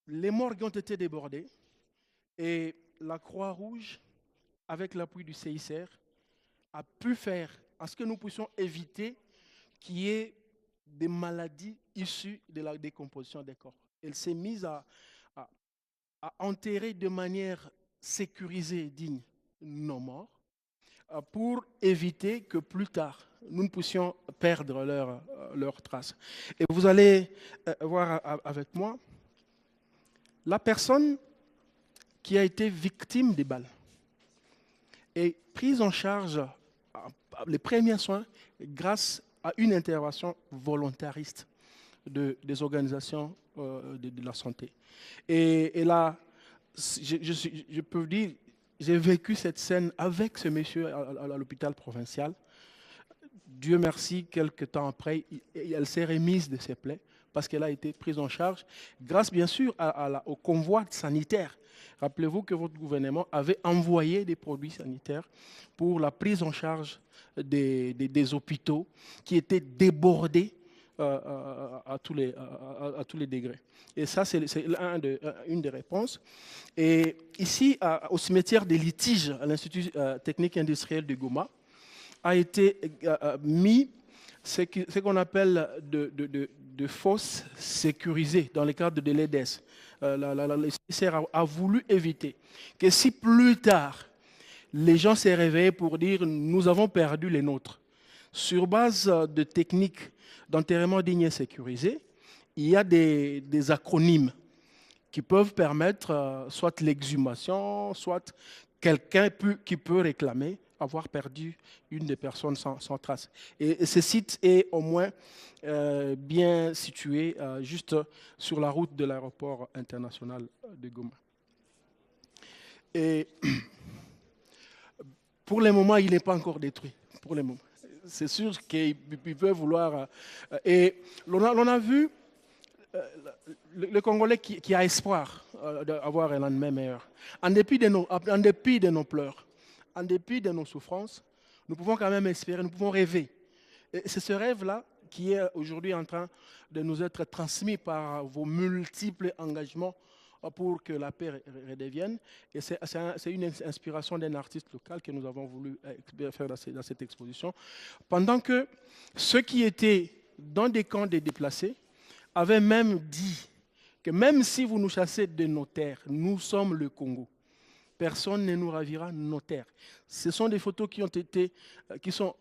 Les morgues ont été débordées et la Croix-Rouge, avec l'appui du CICR, a pu faire en ce que nous puissions éviter qu'il y ait des maladies issues de la décomposition des corps. Elle s'est mise à enterrer de manière sécurisée et digne nos morts pour éviter que plus tard, nous ne puissions perdre leurs traces. Et vous allez voir avec moi la personne qui a été victime des balles est prise en charge les premiers soins grâce à une intervention volontariste des organisations de la santé. Et là, je peux vous dire, j'ai vécu cette scène avec ce monsieur à l'hôpital provincial. Dieu merci, quelques temps après, elle s'est remise de ses plaies parce qu'elle a été prise en charge grâce bien sûr au convoi sanitaire. Rappelez-vous que votre gouvernement avait envoyé des produits sanitaires pour la prise en charge des hôpitaux qui étaient débordés à tous les degrés. Et ça, c'est une des réponses. Et ici, au cimetière des litiges, à l'Institut technique industriel de Goma, a été mis ce qu'on appelle de fosses sécurisées dans le cadre de l'EDES. Le CICR a voulu éviter que si plus tard, les gens s'est réveillés pour dire « nous avons perdu les nôtres ». Sur base de techniques d'enterrement digne et sécurisé, il y a des acronymes qui peuvent permettre soit l'exhumation, soit quelqu'un qui peut réclamer avoir perdu une des personnes sans trace. Et ce site est au moins bien situé juste sur la route de l'aéroport international de Goma. Et pour le moment, il n'est pas encore détruit. Pour le moment. C'est sûr qu'il peut vouloir... et l'on a vu le Congolais qui a espoir d'avoir un lendemain meilleur. En dépit de nos pleurs, en dépit de nos souffrances, nous pouvons quand même espérer, nous pouvons rêver. Et c'est ce rêve-là qui est aujourd'hui en train de nous être transmis par vos multiples engagements pour que la paix redevienne. Et c'est une inspiration d'un artiste local que nous avons voulu faire dans cette exposition. Pendant que ceux qui étaient dans des camps de déplacés avaient même dit que même si vous nous chassez de nos terres, nous sommes le Congo. Personne ne nous ravira nos terres. Ce sont des photos qui sont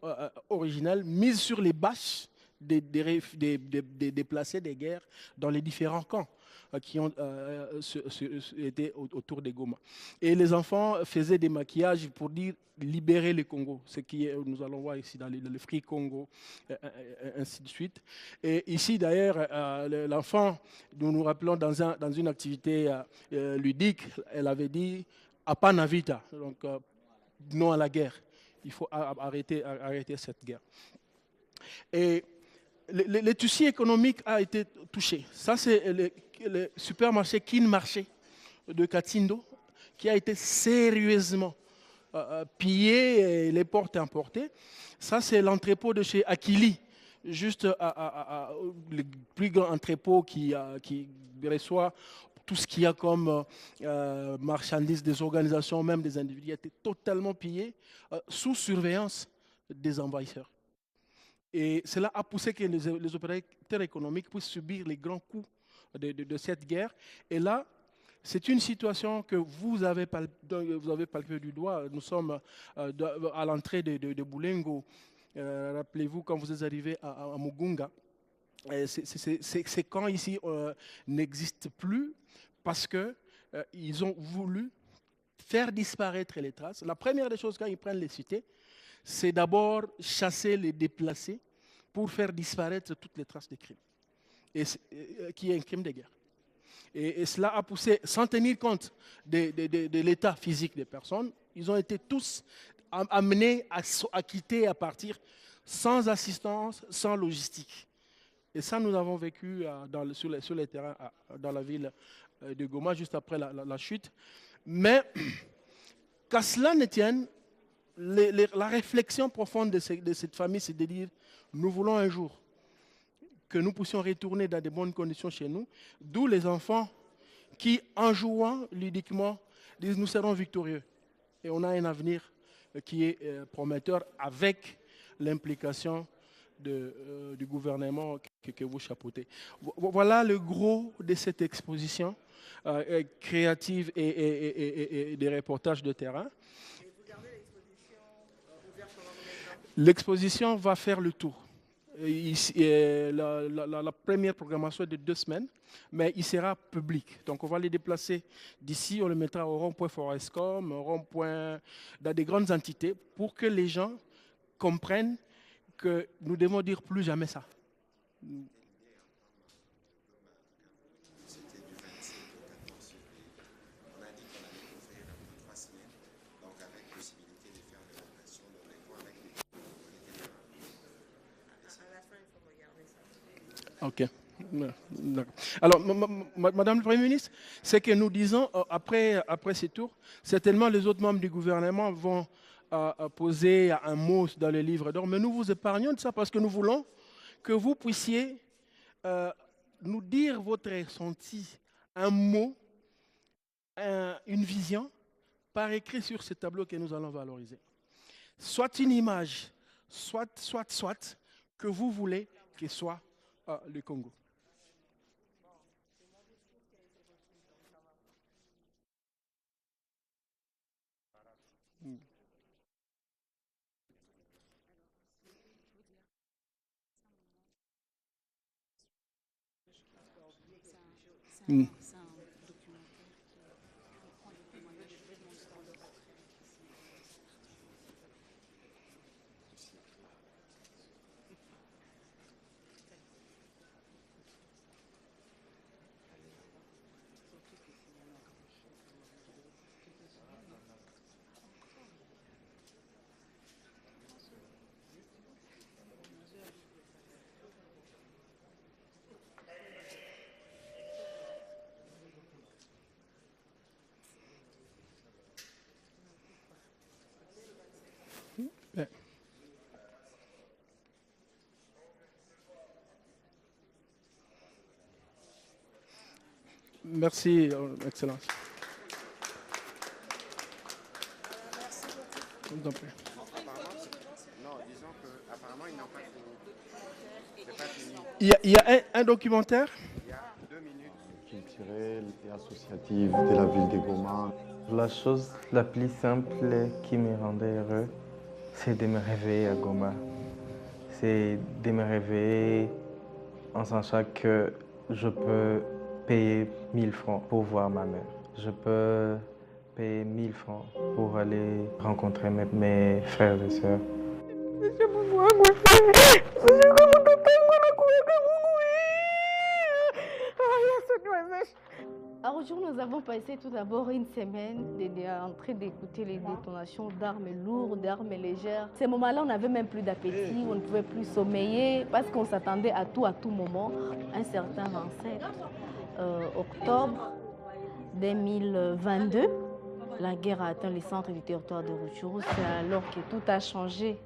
originales, mises sur les bâches des déplacés des guerres dans les différents camps qui ont été autour des Goma. Et les enfants faisaient des maquillages pour dire « libérer le Congo », ce qui nous allons voir ici dans le Free Congo, ainsi de suite. Et ici d'ailleurs, l'enfant, nous nous rappelons dans une activité ludique, elle avait dit « Apana vita », donc non à la guerre. Il faut arrêter cette guerre. Et le tissu économique a été touché. Ça, c'est le supermarché Kin Marché de Katindo qui a été sérieusement pillé et les portes emportées. Ça, c'est l'entrepôt de chez Akili, juste le plus grand entrepôt qui reçoit tout ce qu'il y a comme marchandises des organisations, même des individus, a été totalement pillé sous surveillance des envahisseurs. Et cela a poussé que les opérateurs économiques puissent subir les grands coups de cette guerre. Et là, c'est une situation que vous avez palpé du doigt. Nous sommes à l'entrée de Boulengo. Rappelez-vous, quand vous êtes arrivé à Mugunga, ces camps ici n'existent plus parce qu'ils ont voulu faire disparaître les traces. La première des choses, quand ils prennent les cités, c'est d'abord chasser les déplacés pour faire disparaître toutes les traces de crimes, qui est un crime de guerre. Et cela a poussé, sans tenir compte de l'état physique des personnes, ils ont été tous amenés à quitter, à partir, sans assistance, sans logistique. Et ça, nous avons vécu sur les terrains dans la ville de Goma, juste après la chute. Mais qu'à cela ne tienne, la réflexion profonde de cette famille, c'est de dire, nous voulons un jour que nous puissions retourner dans de bonnes conditions chez nous, d'où les enfants qui, en jouant ludiquement, disent, nous serons victorieux. Et on a un avenir qui est prometteur avec l'implication du gouvernement que vous chapeautez. Voilà le gros de cette exposition créative et des reportages de terrain. Et vous gardez l'exposition ouverte pendant combien de temps? L'exposition va faire le tour. La première programmation est de 2 semaines, mais il sera public. Donc on va les déplacer d'ici, on le mettra au rond-point Forescom, au rond-point dans des grandes entités, pour que les gens comprennent que nous devons dire plus jamais ça. C'était du 25 au 14 février. On a dit qu'on allait couvrir 3 semaines, donc avec possibilité de faire de l'animation, de les voir avec les À la fin, il faut regarder ça. Ok. D'accord. Alors, Madame le Premier ministre, ce que nous disons après ces tours, certainement les autres membres du gouvernement vont poser un mot dans le livre d'or, mais nous vous épargnons de ça parce que nous voulons que vous puissiez nous dire votre ressenti, un mot, une vision, par écrit sur ce tableau que nous allons valoriser. Soit une image, soit que vous voulez que soit le Congo. Merci, Excellence. Je vous en prie. Non, disons qu'apparemment, ils n'ont pas fini. C'est pas fini. Il y a un documentaire. Il y a 2 minutes. Culturelle et associative de la ville de Goma. La chose la plus simple qui me rendait heureux, c'est de me réveiller à Goma. C'est de me réveiller en sachant que je peux payer 1000 francs pour voir ma mère. Je peux payer 1000 francs pour aller rencontrer mes frères et sœurs. Alors aujourd'hui, nous avons passé tout d'abord une semaine en train d'écouter les détonations d'armes lourdes, d'armes légères. Ces moments-là, on n'avait même plus d'appétit, on ne pouvait plus sommeiller parce qu'on s'attendait à tout moment. Un certain 27 octobre 2022, la guerre a atteint les centres du territoire de Rutshuru. C'est alors que tout a changé.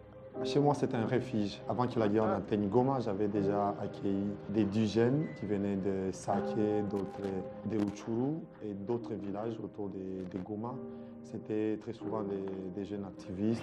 Chez moi, c'était un refuge. Avant que la guerre n'atteigne Goma, j'avais déjà accueilli des indigènes qui venaient de Saké, d'autres de Rutshuru et d'autres villages autour de Goma. C'était très souvent des jeunes activistes.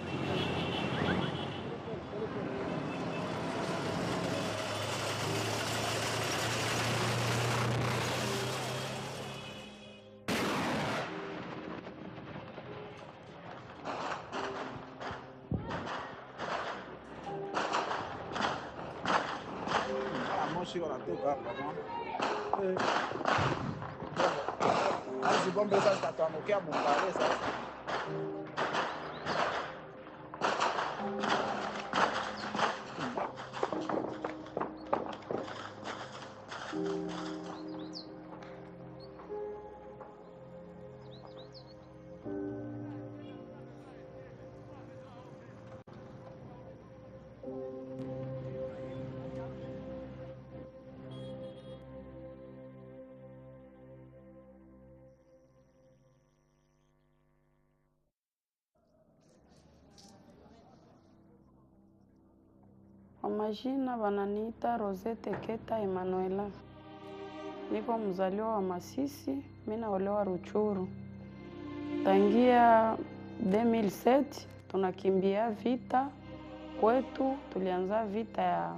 Kwa majina wananiita Rosette Keta Emanuela. Niko mzaliwa wa Masisi, mimi naolewa Ruchuru. Tangia 2007 tunakimbia vita kwetu, tulianza vita ya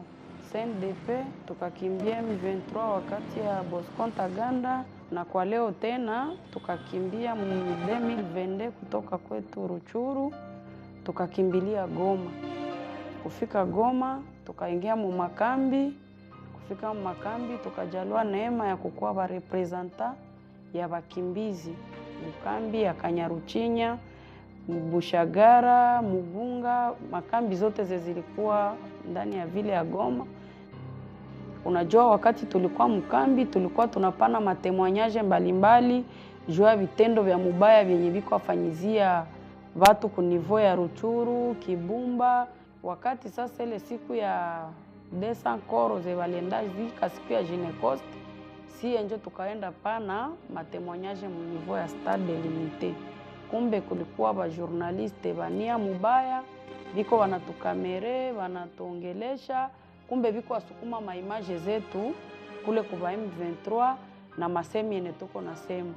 CNDP, tukakimbia M23 wakati ya Bosco Ntaganda, na kwa leo tena tukakimbia 2022 kutoka kwetu Ruchuru, tukakimbilia Goma. Kufika Goma, tukaingia mu makambi. Kufika mu makambi, tukajaliwa neema ya kukuwa ba representa ya bakimbizi. Mukambi ya Kanyaruchinya, Bushagara, Mugunga, makambi zote zilikuwa ndani ya vile ya Goma. Unajua wakati tulikuwa mkambi, tulikuwa tunapana matemoignage mbalimbali juu ya vitendo vya mubaya vyenye viko afanyizia watu kunivo ya Ruchuru, Kibumba. Wakati sasa ile siku ya Desa Koro ze walienda zika siku ya Ginecost, si enjo tukaenda pana matemoignage mu niveau ya Stade Limité. Kumbe kulikuwa ba journaliste bania mubaya, biko wanatukamere, wanatuongelesha, kumbe biko wasukuma maimage zetu kule kuba M23 na masemi yene tuko na sema.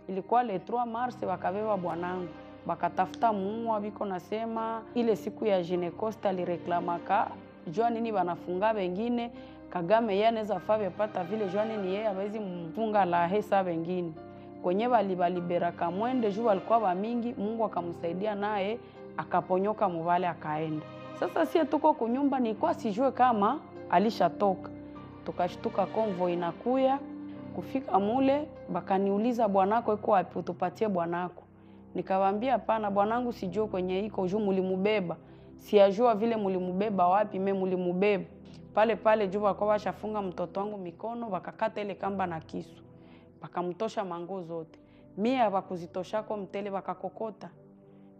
Ilikuwa le 3 Mars wakabeba bwanangu, bakatafuta muua, biko nasema ile siku ya Ginecost alireklamaka jua nini banafunga wengine, Kagame yeye anaweza fabe pata vile jua nini yeye hawezi mfunga la hesa wengine. Kwenye balibera Kamwende jua alikuwa ba mingi, Mungu akamsaidia naye akaponyoka mubale akaenda. Sasa sie tuko kunyumba, nilikuwa sijue kama alishatoka. Tukashtuka convoy inakuya. Kufika mule bakaniuliza bwanako iko wapi, utupatie bwanako. Nikawaambia hapana, bwanangu sijue kwenye iko juu mulimubeba. Siajua vile mulimubeba wapi, mimi mulimubeba. Pale juu wako washafunga mtoto wangu mikono, bakakata ile kamba na kisu. Bakamtosha mango zote. Mimi abakuzitoshako mtele bakakokota.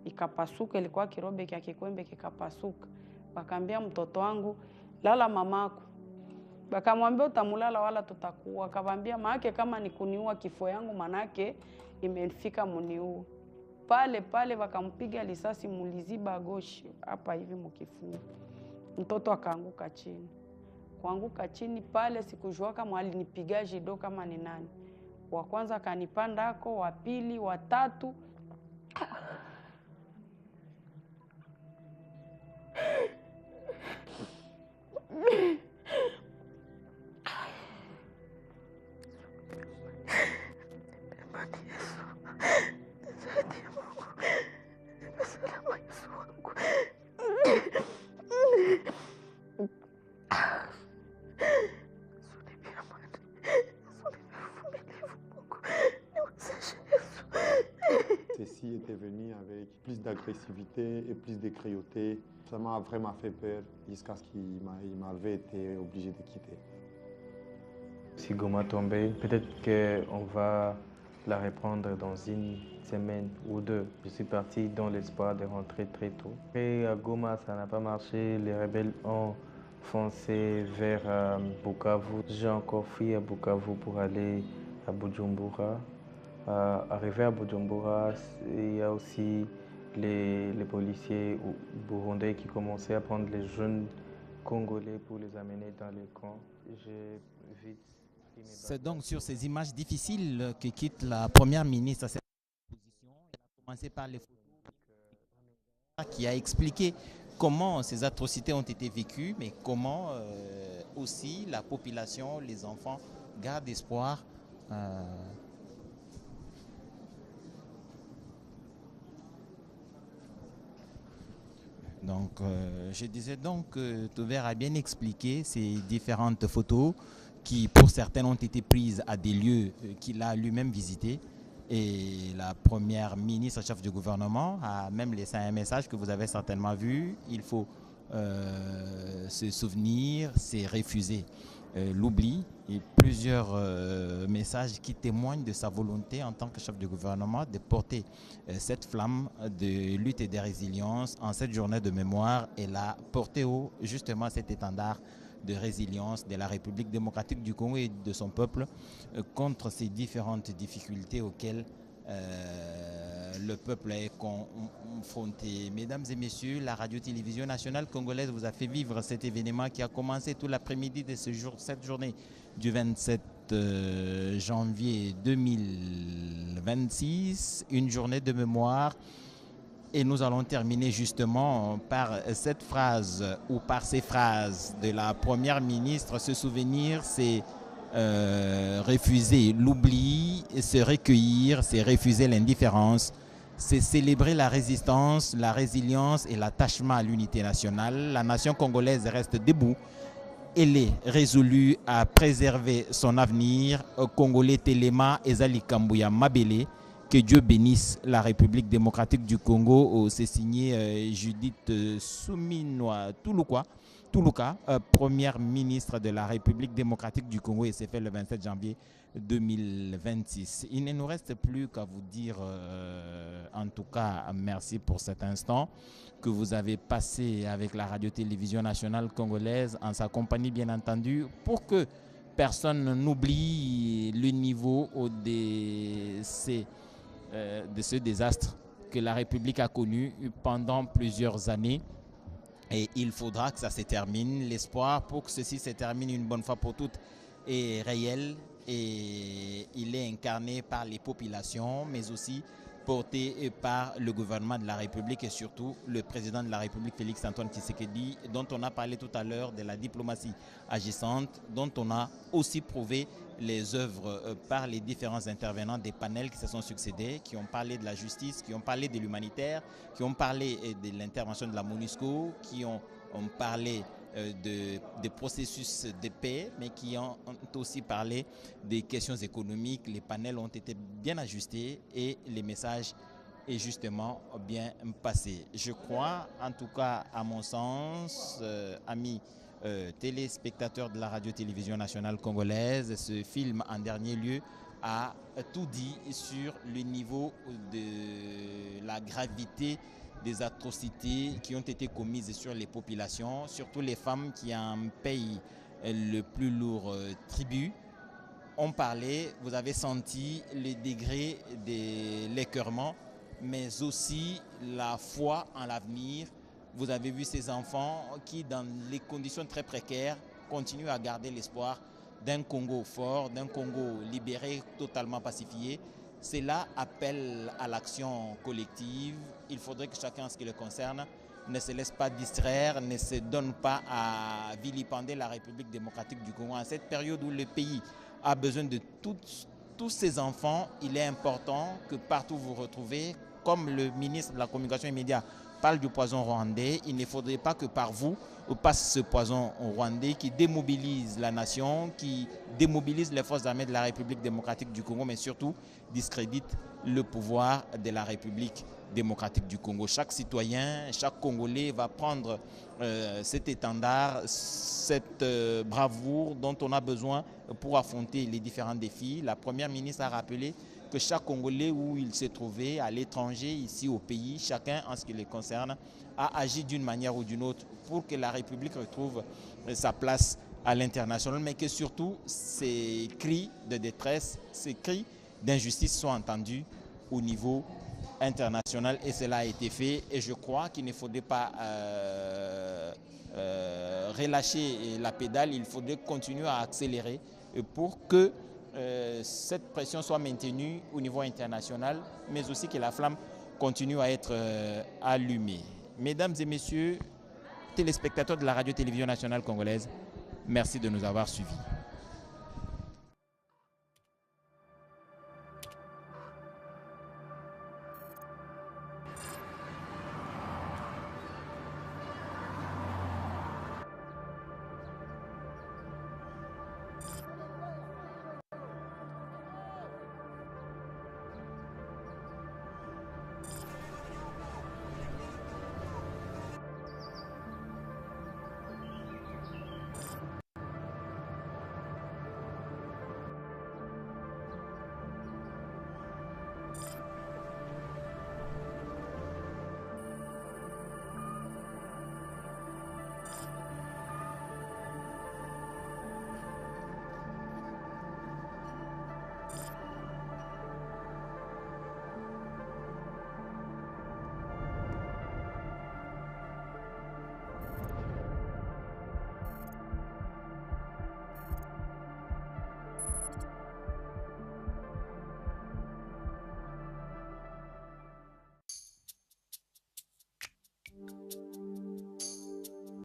Ikapasuka, ilikuwa kirobe kia kikwembe kikapasuka. Bakaambia mtoto wangu, lala mamako. Bakamwambia utamulala wala tutakuwa. Akawambia maake kama ni kuniua kifo yangu manake imefika muniua. Pale wakampiga risasi muliziba goshi hapa hivi mkifua. Mtoto akaanguka chini. Kuanguka chini pale sikujua kama alinipiga jido kama ni nani. Wa kwanza kanipanda hako, wa pili, wa tatu. Ceci était venu avec plus d'agressivité et plus de cruauté. Ça m'a vraiment fait peur jusqu'à ce qu'il m'avait été obligé de quitter. Si Goma tombait, peut-être qu'on va la reprendre dans une semaine ou deux. Je suis parti dans l'espoir de rentrer très tôt. Et à Goma, ça n'a pas marché. Les rebelles ont foncé vers Bukavu. J'ai encore fui à Bukavu pour aller à Bujumbura. Arrivé à Bujumbura, il y a aussi les policiers burundais qui commençaient à prendre les jeunes Congolais pour les amener dans les camps. C'est donc sur ces images difficiles que quitte la première ministre à cette position. Elle a commencé par les photos qui a expliqué comment ces atrocités ont été vécues, mais comment aussi la population, les enfants gardent espoir. Donc, je disais donc que Tover a bien expliqué ces différentes photos qui pour certaines ont été prises à des lieux qu'il a lui-même visités. Et la première ministre, chef du gouvernement, a même laissé un message que vous avez certainement vu. Il faut se souvenir, c'est refuser l'oubli. Et plusieurs messages qui témoignent de sa volonté en tant que chef du gouvernement de porter cette flamme de lutte et de résilience en cette journée de mémoire et la porter haut justement cet étendard de résilience de la République démocratique du Congo et de son peuple contre ces différentes difficultés auxquelles le peuple est confronté. Mesdames et messieurs, la radio-télévision nationale congolaise vous a fait vivre cet événement qui a commencé tout l'après-midi de ce jour, cette journée du 27 janvier 2026, une journée de mémoire. Et nous allons terminer justement par cette phrase ou par ces phrases de la première ministre. Se souvenir, c'est refuser l'oubli, se recueillir, c'est refuser l'indifférence, c'est célébrer la résistance, la résilience et l'attachement à l'unité nationale. La nation congolaise reste debout. Elle est résolue à préserver son avenir. Congolais Téléma Ezali Kambuya Mabele. Que Dieu bénisse la République démocratique du Congo. C'est signé Judith Souminoa Toulouka, première ministre de la République démocratique du Congo, et c'est fait le 27 janvier 2026. Il ne nous reste plus qu'à vous dire, en tout cas, merci pour cet instant que vous avez passé avec la radio-télévision nationale congolaise, en sa compagnie bien entendu, pour que personne n'oublie le niveau de ce désastre que la République a connu pendant plusieurs années. Et il faudra que ça se termine. L'espoir pour que ceci se termine une bonne fois pour toutes est réel et il est incarné par les populations, mais aussi porté par le gouvernement de la République et surtout le président de la République, Félix-Antoine Tshisekedi, dont on a parlé tout à l'heure de la diplomatie agissante, dont on a aussi prouvé les œuvres par les différents intervenants des panels qui se sont succédés, qui ont parlé de la justice, qui ont parlé de l'humanitaire, qui ont parlé de l'intervention de la MONUSCO, qui ont parlé des processus de paix, mais qui ont aussi parlé des questions économiques. Les panels ont été bien ajustés et les messages est justement bien passé. Je crois, en tout cas à mon sens, amis téléspectateurs de la radio-télévision nationale congolaise, ce film en dernier lieu a tout dit sur le niveau de la gravité des atrocités qui ont été commises sur les populations, surtout les femmes qui en payent le plus lourd tribut. On parlait, vous avez senti le degré de l'écœurement, mais aussi la foi en l'avenir. Vous avez vu ces enfants qui, dans les conditions très précaires, continuent à garder l'espoir d'un Congo fort, d'un Congo libéré, totalement pacifié. Cela appelle à l'action collective. Il faudrait que chacun, en ce qui le concerne, ne se laisse pas distraire, ne se donne pas à vilipender la République démocratique du Congo. En cette période où le pays a besoin de tous ces enfants, il est important que partout vous retrouvez, comme le ministre de la Communication et Médias parle du poison rwandais, il ne faudrait pas que par vous passe ce poison rwandais qui démobilise la nation, qui démobilise les forces armées de la République démocratique du Congo, mais surtout discrédite le pouvoir de la République démocratique du Congo. Chaque citoyen, chaque Congolais va prendre cet étendard, cette bravoure dont on a besoin pour affronter les différents défis. La première ministre a rappelé que chaque Congolais, où il s'est trouvé, à l'étranger, ici au pays, chacun, en ce qui les concerne, a agi d'une manière ou d'une autre pour que la République retrouve sa place à l'international, mais que surtout ces cris de détresse, ces cris d'injustice soient entendus au niveau international, et cela a été fait. Et je crois qu'il ne faudrait pas relâcher la pédale, il faudrait continuer à accélérer pour que cette pression soit maintenue au niveau international, mais aussi que la flamme continue à être allumée. Mesdames et messieurs, téléspectateurs de la radio-télévision nationale congolaise, merci de nous avoir suivis.